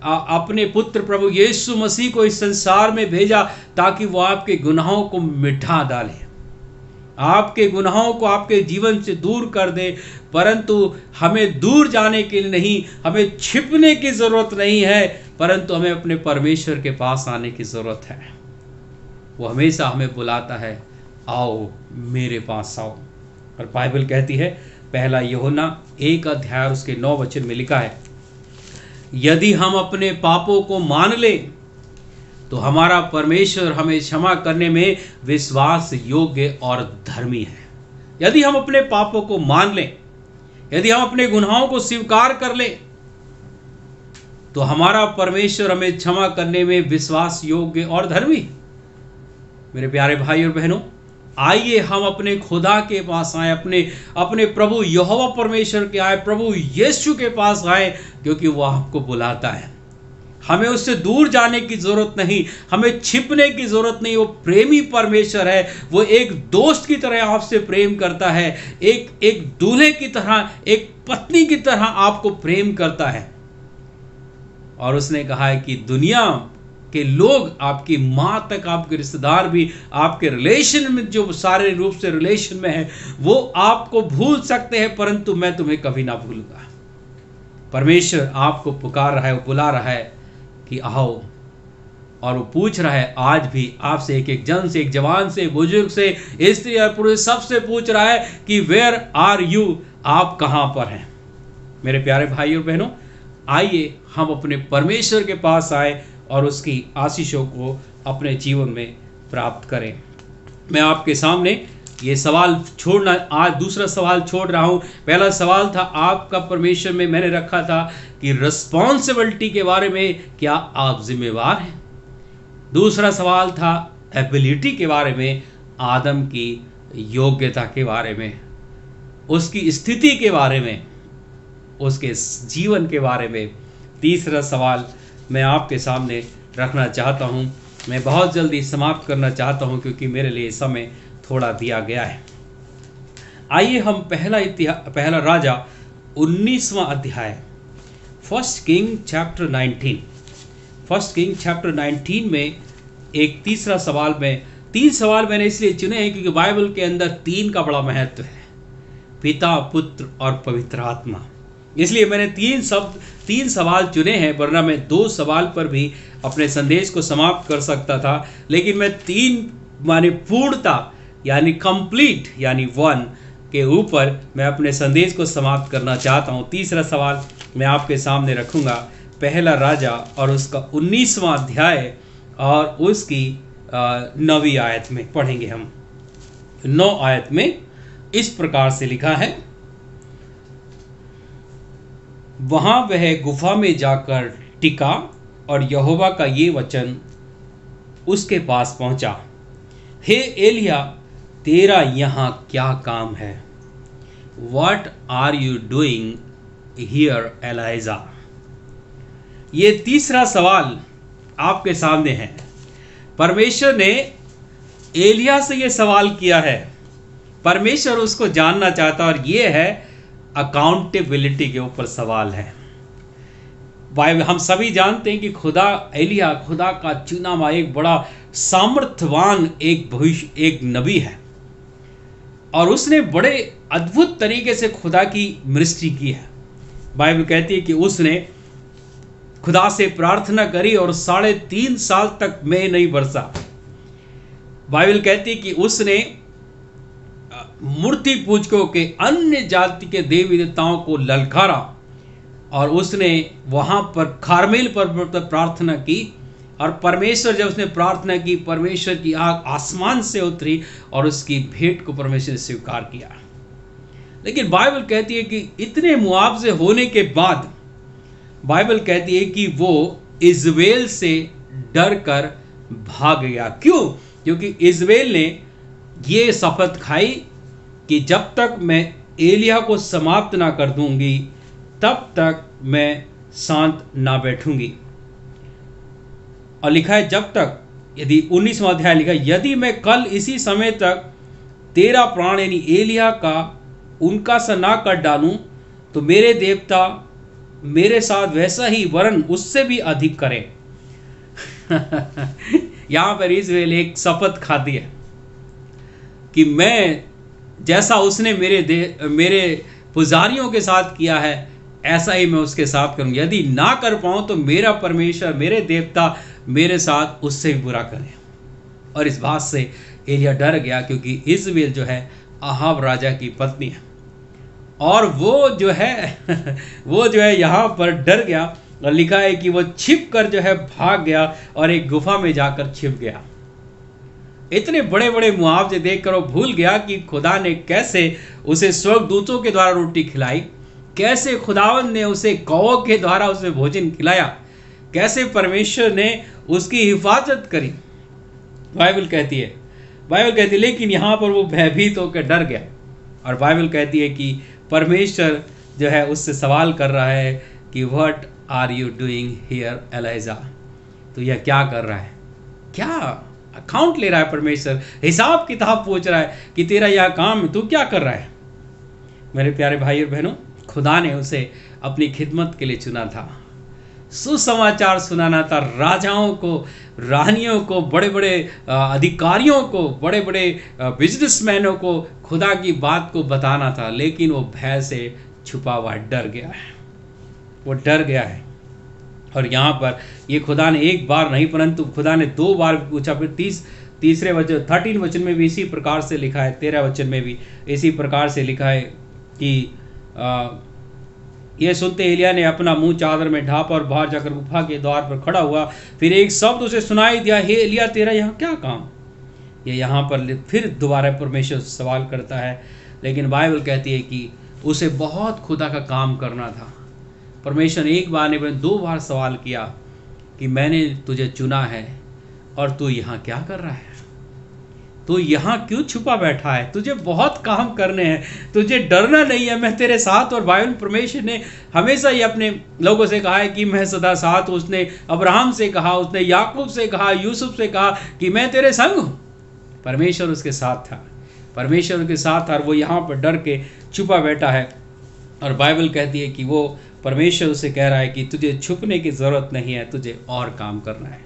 अपने पुत्र प्रभु यीशु मसीह को इस संसार में भेजा ताकि वो आपके गुनाहों को मिटा डाले, आपके गुनाहों को आपके जीवन से दूर कर दे। परंतु हमें दूर जाने के लिए नहीं, हमें छिपने की जरूरत नहीं है, परंतु हमें अपने परमेश्वर के पास आने की जरूरत है। वो हमेशा हमें बुलाता है, आओ मेरे पास आओ। और बाइबल कहती है, पहला यूहन्ना 1 अध्याय उसके 9 वचन में लिखा है, यदि हम अपने पापों को मान लें तो हमारा परमेश्वर हमें क्षमा करने में विश्वास योग्य और धर्मी है। यदि हम अपने पापों को मान लें, यदि हम अपने गुनाहों को स्वीकार कर लें, तो हमारा परमेश्वर हमें क्षमा करने में विश्वास योग्य और धर्मी। मेरे प्यारे भाई और बहनों, आइए हम अपने खुदा के पास आए, अपने प्रभु यहोवा परमेश्वर के आए, प्रभु यीशु के पास आए, क्योंकि वो आपको बुलाता है। हमें उससे दूर जाने की ज़रूरत नहीं, हमें छिपने की ज़रूरत नहीं। वो प्रेमी परमेश्वर है, वो एक दोस्त की तरह आपसे प्रेम करता है, एक दूल्हे की तरह, एक पत्नी की तरह आपको प्रेम करता है। और उसने कहा है कि दुनिया के लोग, आपकी माँ तक, आपके रिश्तेदार भी, आपके रिलेशन में जो सारे रूप से रिलेशन में है, वो आपको भूल सकते हैं, परंतु मैं तुम्हें कभी ना भूलूंगा। परमेश्वर आपको पुकार रहा है, वो बुला रहा है कि आओ, और वो पूछ रहा है आज भी आपसे, एक एक जन से, एक जवान से, बुजुर्ग से, स्त्री और पुरुष, सबसे पूछ रहा है कि वेयर आर यू, आप कहाँ पर हैं। मेरे प्यारे भाई और बहनों, आइए हम अपने परमेश्वर के पास आए और उसकी आशीषों को अपने जीवन में प्राप्त करें। मैं आपके सामने ये सवाल छोड़ना, आज दूसरा सवाल छोड़ रहा हूँ। पहला सवाल था आपका परमेश्वर में, मैंने रखा था कि रिस्पॉन्सिबिलिटी के बारे में, क्या आप जिम्मेवार हैं। दूसरा सवाल था एबिलिटी के बारे में, आदम की योग्यता के बारे में, उसकी स्थिति के बारे में, उसके जीवन के बारे में। तीसरा सवाल मैं आपके सामने रखना चाहता हूं। मैं बहुत जल्दी समाप्त करना चाहता हूं क्योंकि मेरे लिए समय थोड़ा दिया गया है। आइए हम पहला राजा 19वां अध्याय, फर्स्ट किंग चैप्टर 19 में एक तीसरा सवाल में, 3 सवाल मैंने इसलिए चुने हैं क्योंकि बाइबल के अंदर 3 का बड़ा महत्व है, पिता, पुत्र और पवित्र आत्मा। इसलिए मैंने 3 सवाल चुने हैं, वरना मैं 2 सवाल पर भी अपने संदेश को समाप्त कर सकता था, लेकिन मैं 3 माने पूर्णता यानी कंप्लीट यानी 1 के ऊपर मैं अपने संदेश को समाप्त करना चाहता हूँ। तीसरा सवाल मैं आपके सामने रखूँगा, पहला राजा और उसका 19वां अध्याय और उसकी 9वीं आयत में पढ़ेंगे हम। 9 आयत में इस प्रकार से लिखा है, वहां वह गुफा में जाकर टिका और यहोवा का ये वचन उसके पास पहुंचा, हे एलिया, तेरा यहाँ क्या काम है? What are you doing here, Elijah? ये तीसरा सवाल आपके सामने है। परमेश्वर ने एलिया से ये सवाल किया है, परमेश्वर उसको जानना चाहता, और ये है अकाउंटेबिलिटी के ऊपर सवाल है। बाइबल हम सभी जानते हैं कि एलिया खुदा का चुना हुआ एक बड़ा सामर्थ्यवान एक नबी है, और उसने बड़े अद्भुत तरीके से खुदा की मिनिस्ट्री की है। बाइबल कहती है कि उसने खुदा से प्रार्थना करी और 3.5 साल तक मैं नहीं बरसा। बाइबल कहती है कि उसने मूर्ति पूजकों के, अन्य जाति के देवी देवताओं को ललकारा, और उसने वहां पर खारमेल पर्वत पर प्रार्थना की, और परमेश्वर जब उसने प्रार्थना की, परमेश्वर की आग आसमान से उतरी और उसकी भेंट को परमेश्वर ने स्वीकार किया। लेकिन बाइबल कहती है कि इतने मुआवजे होने के बाद बाइबल कहती है कि वो इज़राइल से डर कर भाग गया। क्यों? क्योंकि इज़राइल ने ये शपथ खाई कि जब तक मैं एलिया को समाप्त ना कर दूंगी तब तक मैं शांत ना बैठूंगी। और लिखा है जब तक, यदि 19वां अध्याय लिखा, यदि मैं कल इसी समय तक तेरा प्राण यानी एलिया का उनका सा ना कर डालूं तो मेरे देवता मेरे साथ वैसा ही वरन उससे भी अधिक करें। यहां पर इज़राइल एक शपथ खाती है कि मैं जैसा उसने मेरे पुजारियों के साथ किया है ऐसा ही मैं उसके साथ करूं। यदि ना कर पाऊं तो मेरा परमेश्वर, मेरे देवता मेरे साथ उससे भी बुरा करें। और इस बात से एलिया डर गया, क्योंकि इज़राइल जो है अहाब राजा की पत्नी है, और वो जो है यहाँ पर डर गया, और लिखा है कि वो छिप कर जो है भाग गया और एक गुफा में जाकर छिप गया। इतने बड़े बड़े मुआवजे देखकर वो भूल गया कि खुदा ने कैसे उसे स्वर्गदूतों के द्वारा रोटी खिलाई, कैसे खुदावंद ने उसे कौओं के द्वारा उसे भोजन खिलाया, कैसे परमेश्वर ने उसकी हिफाजत करी। बाइबल कहती है लेकिन यहाँ पर वो भयभीत होकर डर गया, और बाइबल कहती है कि परमेश्वर जो है उससे सवाल कर रहा है कि what are you doing here Elijah? तो यह क्या कर रहा है? क्या अकाउंट ले रहा है परमेश्वर, हिसाब किताब पूछ रहा है कि तेरा यह काम है, तू क्या कर रहा है? मेरे प्यारे भाई और बहनों, खुदा ने उसे अपनी खिदमत के लिए चुना था, सुसमाचार सुनाना था, राजाओं को, रानियों को, बड़े बड़े अधिकारियों को, बड़े बड़े बिजनेसमैनों को खुदा की बात को बताना था। लेकिन वो भय से छुपा हुआ डर गया है, वो डर गया है। और यहाँ पर ये खुदा ने एक बार नहीं परंतु खुदा ने 2 बार पूछा। फिर तीसरे वचन 13 वचन में भी इसी प्रकार से लिखा है, 13 वचन में भी इसी प्रकार से लिखा है कि यह सुनते एलिया ने अपना मुंह चादर में ढांपा और बाहर जाकर गुफा के द्वार पर खड़ा हुआ। फिर एक शब्द उसे सुनाई दिया, हे एलिया तेरा यहाँ क्या काम? ये यहाँ पर फिर दोबारा परमेश्वर सवाल करता है। लेकिन बाइबल कहती है कि उसे बहुत खुदा का काम करना था। परमेश्वर ने एक बार नहीं 2 बार सवाल किया कि मैंने तुझे चुना है और तू यहाँ क्या कर रहा है? तू यहाँ क्यों छुपा बैठा है? तुझे बहुत काम करने हैं, तुझे डरना नहीं है, मैं तेरे साथ। और बाइबल परमेश्वर ने हमेशा ही अपने लोगों से कहा है कि मैं सदा साथ हूँ। उसने अब्राहम से कहा, उसने याकूब से कहा, यूसुफ से कहा कि मैं तेरे संग हूँ। परमेश्वर उसके साथ था, परमेश्वर उसके साथ था और वो यहाँ पर डर के छुपा बैठा है। और बाइबल कहती है कि वो परमेश्वर उसे कह रहा है कि तुझे छुपने की ज़रूरत नहीं है, तुझे और काम करना है।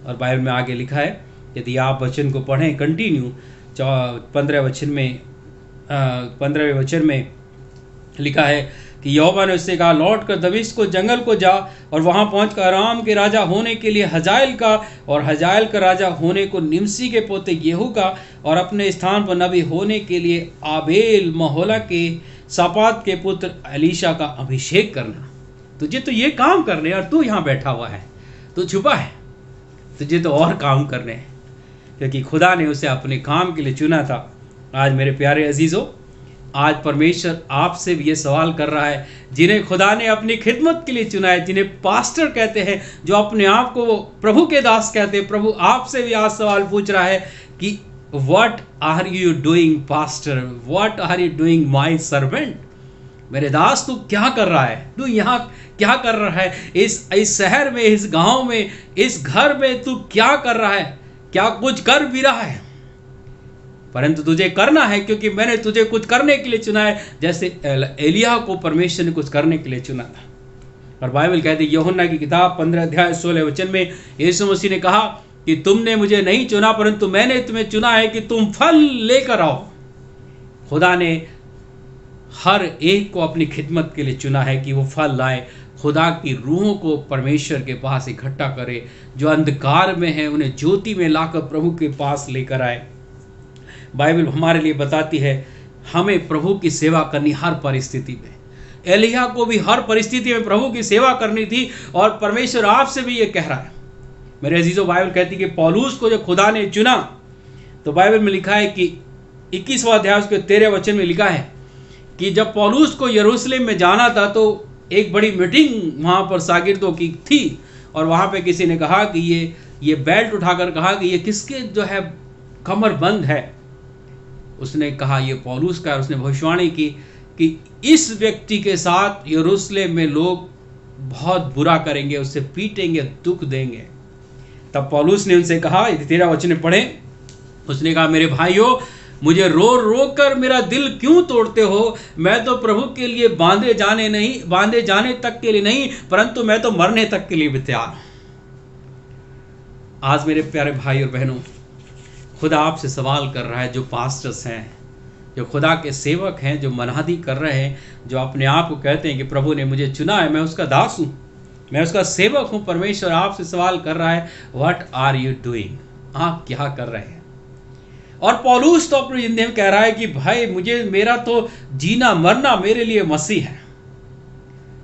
और बाइबल में आगे लिखा है, यदि आप वचन को पढ़ें कंटिन्यू, 15वें वचन में लिखा है कि यहोवा ने उससे कहा, लौट कर दमिश्क को जंगल को जा और वहाँ पहुँच कर अराम के राजा होने के लिए हजाएल का और हजाएल का राजा होने को निमसी के पोते येहू का और अपने स्थान पर नबी होने के लिए आबेल महोला के सापात के पुत्र एलीशा का अभिषेक करना। तुझे तो ये काम करने और तू यहाँ बैठा हुआ है, तू छुपा है, तुझे तो और काम करने हैं, क्योंकि खुदा ने उसे अपने काम के लिए चुना था। आज मेरे प्यारे अजीज़ों, आज परमेश्वर आपसे भी ये सवाल कर रहा है, जिन्हें खुदा ने अपनी खिदमत के लिए चुना है, जिन्हें पास्टर कहते हैं, जो अपने आप को वो प्रभु के दास कहते हैं, प्रभु आपसे भी आज सवाल पूछ रहा है कि what are you doing pastor, what are you doing my servant? मेरे दास तू क्या कर रहा है? तू यहाँ क्या कर रहा है? इस शहर में, इस गांव में, इस घर में तू क्या कर रहा है? क्या कुछ कर भी रहा है? परंतु तुझे करना है, क्योंकि मैंने तुझे कुछ करने के लिए चुना है, जैसे एलिया को परमेश्वर ने कुछ करने के लिए चुना था। और बाइबल कहती है यूहन्ना की किताब 15 अध्याय 16 वचन में यीशु मसीह ने कहा कि तुमने मुझे नहीं चुना, परंतु मैंने तुम्हें चुना है कि तुम फल लेकर आओ। खुदा ने हर एक को अपनी खिदमत के लिए चुना है कि वो फल लाए, खुदा की रूहों को परमेश्वर के पास इकट्ठा करे, जो अंधकार में है उन्हें ज्योति में लाकर प्रभु के पास लेकर आए। बाइबल हमारे लिए बताती है हमें प्रभु की सेवा करनी हर परिस्थिति में। एलिया को भी हर परिस्थिति में प्रभु की सेवा करनी थी और परमेश्वर आपसे भी ये कह रहा है। मेरे अजीजों, बाइबल कहती है कि पौलुस को जब खुदा ने चुना, तो बाइबल में लिखा है कि 21वां अध्याय उसके 13 वचन में लिखा है कि जब पौलुस को यरूशलेम में जाना था तो एक बड़ी मीटिंग वहाँ पर शागिर्दों की थी, और वहाँ पे किसी ने कहा कि ये बेल्ट उठाकर कहा कि ये किसके जो है कमर बंद है। उसने कहा ये पौलुस का। उसने भविष्यवाणी की कि इस व्यक्ति के साथ यरूशलेम में लोग बहुत बुरा करेंगे, उससे पीटेंगे, दुख देंगे। तब पौलुस ने उनसे कहा, यदि 13 वचन पढ़े, उसने कहा मेरे भाइयों, मुझे रो रो कर मेरा दिल क्यों तोड़ते हो? मैं तो प्रभु के लिए बांधे जाने तक के लिए नहीं, परंतु मैं तो मरने तक के लिए भी तैयार हूं। आज मेरे प्यारे भाई और बहनों, खुदा आपसे सवाल कर रहा है, जो पास्टर्स हैं, जो खुदा के सेवक हैं, जो मनादी कर रहे हैं, जो अपने आप को कहते हैं कि प्रभु ने मुझे चुना है, मैं उसका दास हूँ, मैं उसका सेवक हूँ। परमेश्वर आपसे सवाल कर रहा है, व्हाट आर यू डूइंग? आप क्या कर रहे हैं? और पौलुस तो अपनी जिंदगी में कह रहा है कि भाई मेरा तो जीना मरना मेरे लिए मसीह है।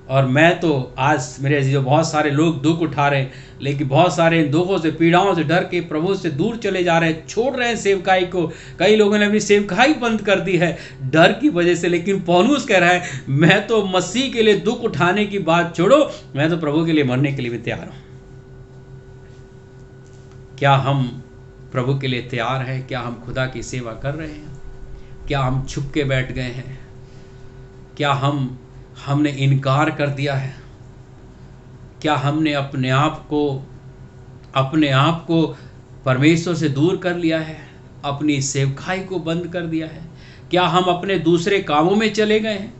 और मैं तो आज मेरे जो बहुत सारे लोग दुख उठा रहे हैं, लेकिन बहुत सारे दुखों से, पीड़ाओं से डर के प्रभु से दूर चले जा रहे हैं, छोड़ रहे हैं सेवकाई को। कई लोगों ने अपनी सेवकाई बंद कर दी है डर की वजह से। लेकिन पौलुस कह रहा है मैं तो मसीह के लिए दुख उठाने की बात छोड़ो, मैं तो प्रभु के लिए मरने के लिए भी तैयार हूं। क्या हम प्रभु के लिए तैयार हैं? क्या हम खुदा की सेवा कर रहे हैं? क्या हम छुप के बैठ गए हैं? क्या हमने इनकार कर दिया है? क्या हमने अपने आप को परमेश्वर से दूर कर लिया है? अपनी सेवकाई को बंद कर दिया है? क्या हम अपने दूसरे कामों में चले गए हैं?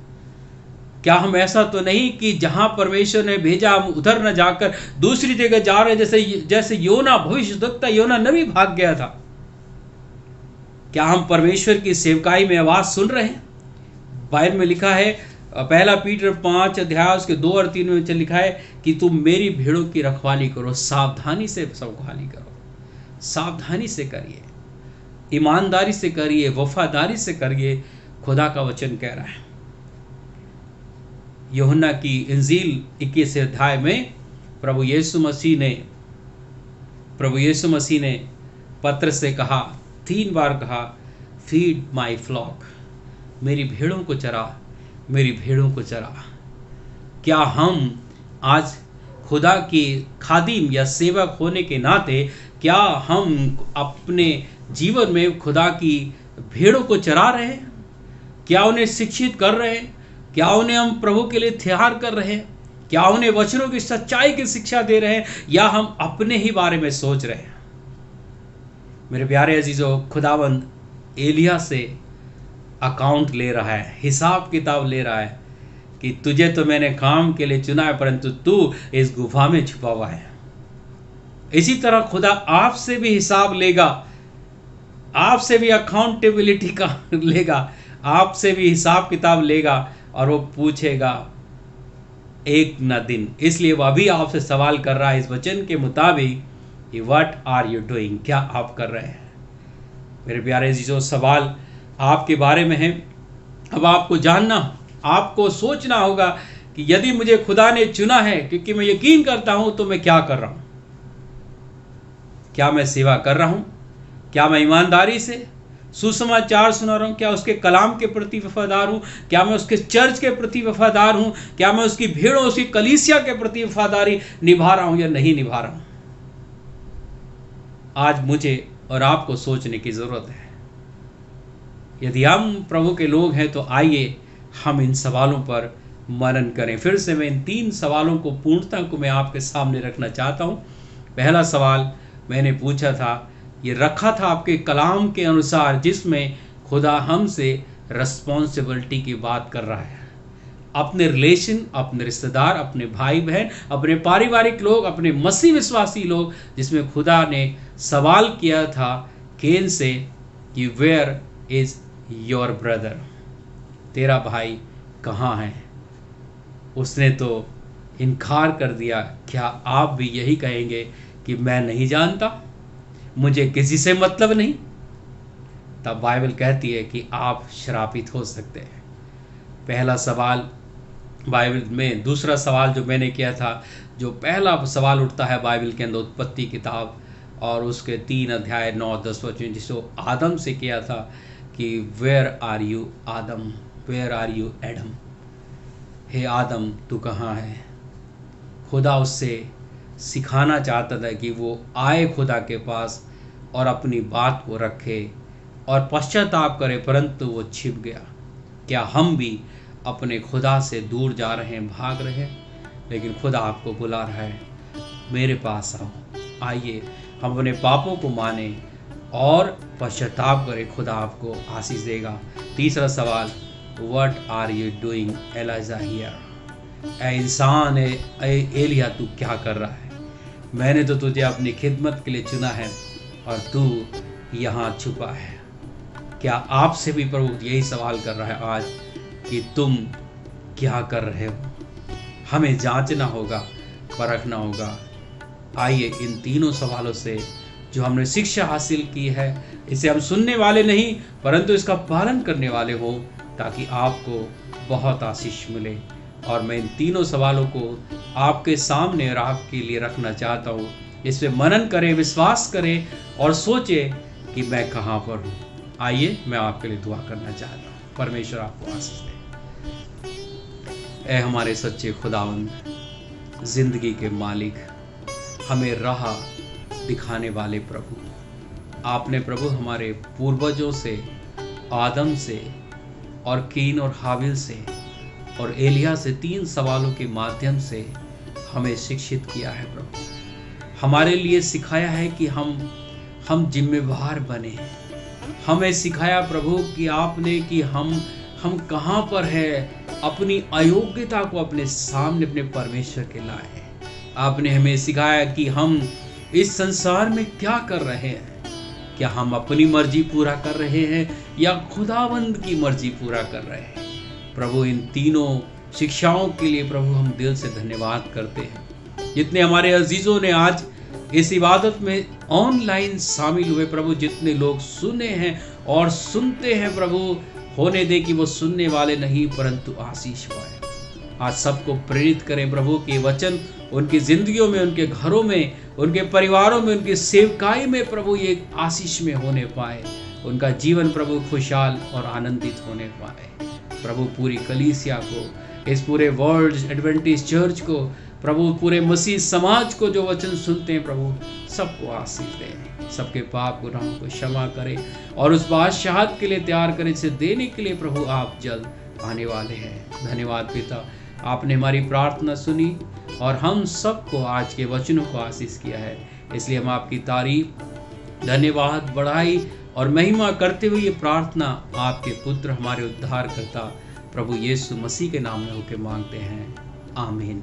क्या हम ऐसा तो नहीं कि जहां परमेश्वर ने भेजा हम उधर न जाकर दूसरी जगह जा रहे, जैसे योना भविष्यद्वक्ता योना नबी भाग गया था? क्या हम परमेश्वर की सेवकाई में आवाज सुन रहे हैं? बाइबल में लिखा है, पहला पीटर 5 अध्याय उसके 2 और 3 में लिखा है कि तुम मेरी भेड़ों की रखवाली करो, सावधानी से रखवाली करो, सावधानी से करिए, ईमानदारी से करिए, वफादारी से करिए, खुदा का वचन कह रहा है। यूहन्ना की इंजील 21 अध्याय में प्रभु यीशु मसीह ने पत्रस से कहा, 3 बार कहा, फीड माई फ्लॉक, मेरी भेड़ों को चरा, मेरी भेड़ों को चरा। क्या हम आज खुदा की खादिम या सेवक होने के नाते क्या हम अपने जीवन में खुदा की भेड़ों को चरा रहे हैं? क्या उन्हें शिक्षित कर रहे हैं? क्या उन्हें हम प्रभु के लिए तैयार कर रहे हैं? क्या उन्हें वचनों की सच्चाई की शिक्षा दे रहे हैं, या हम अपने ही बारे में सोच रहे हैं? मेरे प्यारे अजीजों, खुदावंद एलिया से अकाउंट ले रहा है, हिसाब किताब ले रहा है कि तुझे तो मैंने काम के लिए चुना है, परंतु तू इस गुफा में छुपा हुआ है। इसी तरह खुदा आपसे भी हिसाब लेगा, आपसे भी अकाउंटेबिलिटी का लेगा, आपसे भी हिसाब किताब लेगा, और वो पूछेगा एक न दिन। इसलिए वह भी आपसे सवाल कर रहा है इस वचन के मुताबिक कि व्हाट आर यू डूइंग, क्या आप कर रहे हैं? मेरे प्यारे जीजो, सवाल आपके बारे में है। अब आपको जानना, आपको सोचना होगा कि यदि मुझे खुदा ने चुना है, क्योंकि मैं यकीन करता हूं, तो मैं क्या कर रहा हूं? क्या मैं सेवा कर रहा हूं? क्या मैं ईमानदारी से सुसमाचार सुना रहा हूं? क्या उसके कलाम के प्रति वफादार हूं? क्या मैं उसके चर्च के प्रति वफादार हूं? क्या मैं उसकी भीड़ों, उसकी कलीसिया के प्रति वफादारी निभा रहा हूं या नहीं निभा रहा हूं? आज मुझे और आपको सोचने की जरूरत है। यदि हम प्रभु के लोग हैं तो आइए हम इन सवालों पर मनन करें। फिर से मैं इन 3 सवालों को पूर्णता को मैं आपके सामने रखना चाहता हूं। पहला सवाल मैंने पूछा था, ये रखा था आपके कलाम के अनुसार, जिसमें खुदा हमसे रिस्पॉन्सिबिलिटी की बात कर रहा है। अपने रिलेशन, अपने रिश्तेदार, अपने भाई बहन, अपने पारिवारिक लोग, अपने मसीह विश्वासी लोग, जिसमें खुदा ने सवाल किया था केन से कि वेयर इज योर ब्रदर, तेरा भाई कहाँ है? उसने तो इनकार कर दिया। क्या आप भी यही कहेंगे कि मैं नहीं जानता, मुझे किसी से मतलब नहीं? तब बाइबल कहती है कि आप श्रापित हो सकते हैं। पहला सवाल बाइबल में, दूसरा सवाल जो मैंने किया था, जो पहला सवाल उठता है बाइबल के अंदर, उत्पत्ति किताब और उसके 3 अध्याय 9-10 वचन, जिसको आदम से किया था कि where are you Adam, where are you Adam, हे आदम तू कहाँ है? खुदा उससे सिखाना चाहता था कि वो आए खुदा के पास और अपनी बात को रखे और पश्चाताप करे, परंतु वो छिप गया। क्या हम भी अपने खुदा से दूर जा रहे हैं, भाग रहे हैं? लेकिन खुदा आपको बुला रहा है, मेरे पास आओ, आइए हम अपने पापों को माने और पश्चाताप करें, खुदा आपको आशीष देगा। तीसरा सवाल, what are you doing Elijah here? ऐ इंसान, एलिया तू क्या कर रहा है? मैंने तो तुझे अपनी खिदमत के लिए चुना है और तू यहाँ छुपा है। क्या आपसे भी प्रभु यही सवाल कर रहा है आज कि तुम क्या कर रहे हो? हमें जांचना होगा, परखना होगा। आइए इन 3 सवालों से जो हमने शिक्षा हासिल की है, इसे हम सुनने वाले नहीं परंतु इसका पालन करने वाले हो, ताकि आपको बहुत आशीष मिले। और मैं इन 3 सवालों को आपके सामने और आपके लिए रखना चाहता हूँ। इस पे मनन करें, विश्वास करें और सोचें कि मैं कहाँ पर हूँ। आइए मैं आपके लिए दुआ करना चाहता हूँ। परमेश्वर आपको आशीष दे। ऐ हमारे सच्चे खुदावंद, जिंदगी के मालिक, हमें राह दिखाने वाले प्रभु, आपने प्रभु हमारे पूर्वजों से, आदम से और कीन और हाबिल से और एलिया से 3 सवालों के माध्यम से हमें शिक्षित किया है प्रभु, हमारे लिए सिखाया है कि हम जिम्मेवार बने। हमें सिखाया प्रभु कि आपने कि हम कहाँ पर है, अपनी अयोग्यता को अपने सामने अपने परमेश्वर के लाए। आपने हमें सिखाया कि हम इस संसार में क्या कर रहे हैं, क्या हम अपनी मर्जी पूरा कर रहे हैं या खुदावंद की मर्जी पूरा कर रहे हैं। प्रभु इन तीनों शिक्षाओं के लिए प्रभु हम दिल से धन्यवाद करते हैं। जितने हमारे अजीजों ने आज इस इबादत में ऑनलाइन शामिल हुए प्रभु, जितने लोग सुने हैं और सुनते हैं प्रभु, होने दे कि वो सुनने वाले नहीं परंतु आशीष पाए। आज सबको प्रेरित करें प्रभु कि वचन उनकी जिंदगियों में, उनके घरों में, उनके परिवारों में, उनकी सेवकाई में प्रभु ये आशीष में होने पाए। उनका जीवन प्रभु खुशहाल और आनंदित होने पाए। प्रभु पूरी कलीसिया को, इस पूरे वर्ल्ड एडवेंटिस्ट चर्च को प्रभु, पूरे मसीह समाज को जो वचन सुनते हैं प्रभु, सबको आशीष दें, सबके पाप गुनाहों को क्षमा करें और उस बादशाहत के लिए तैयार करें, इसे देने के लिए प्रभु आप जल्द आने वाले हैं। धन्यवाद पिता, आपने हमारी प्रार्थना सुनी और हम सबको आज के वचनों को आशीष किया है। इसलिए हम आपकी तारीफ, धन्यवाद, बढ़ाई और महिमा करते हुए ये प्रार्थना आपके पुत्र हमारे उद्धारकर्ता प्रभु यीशु मसीह के नाम में होकर मांगते हैं। आमीन।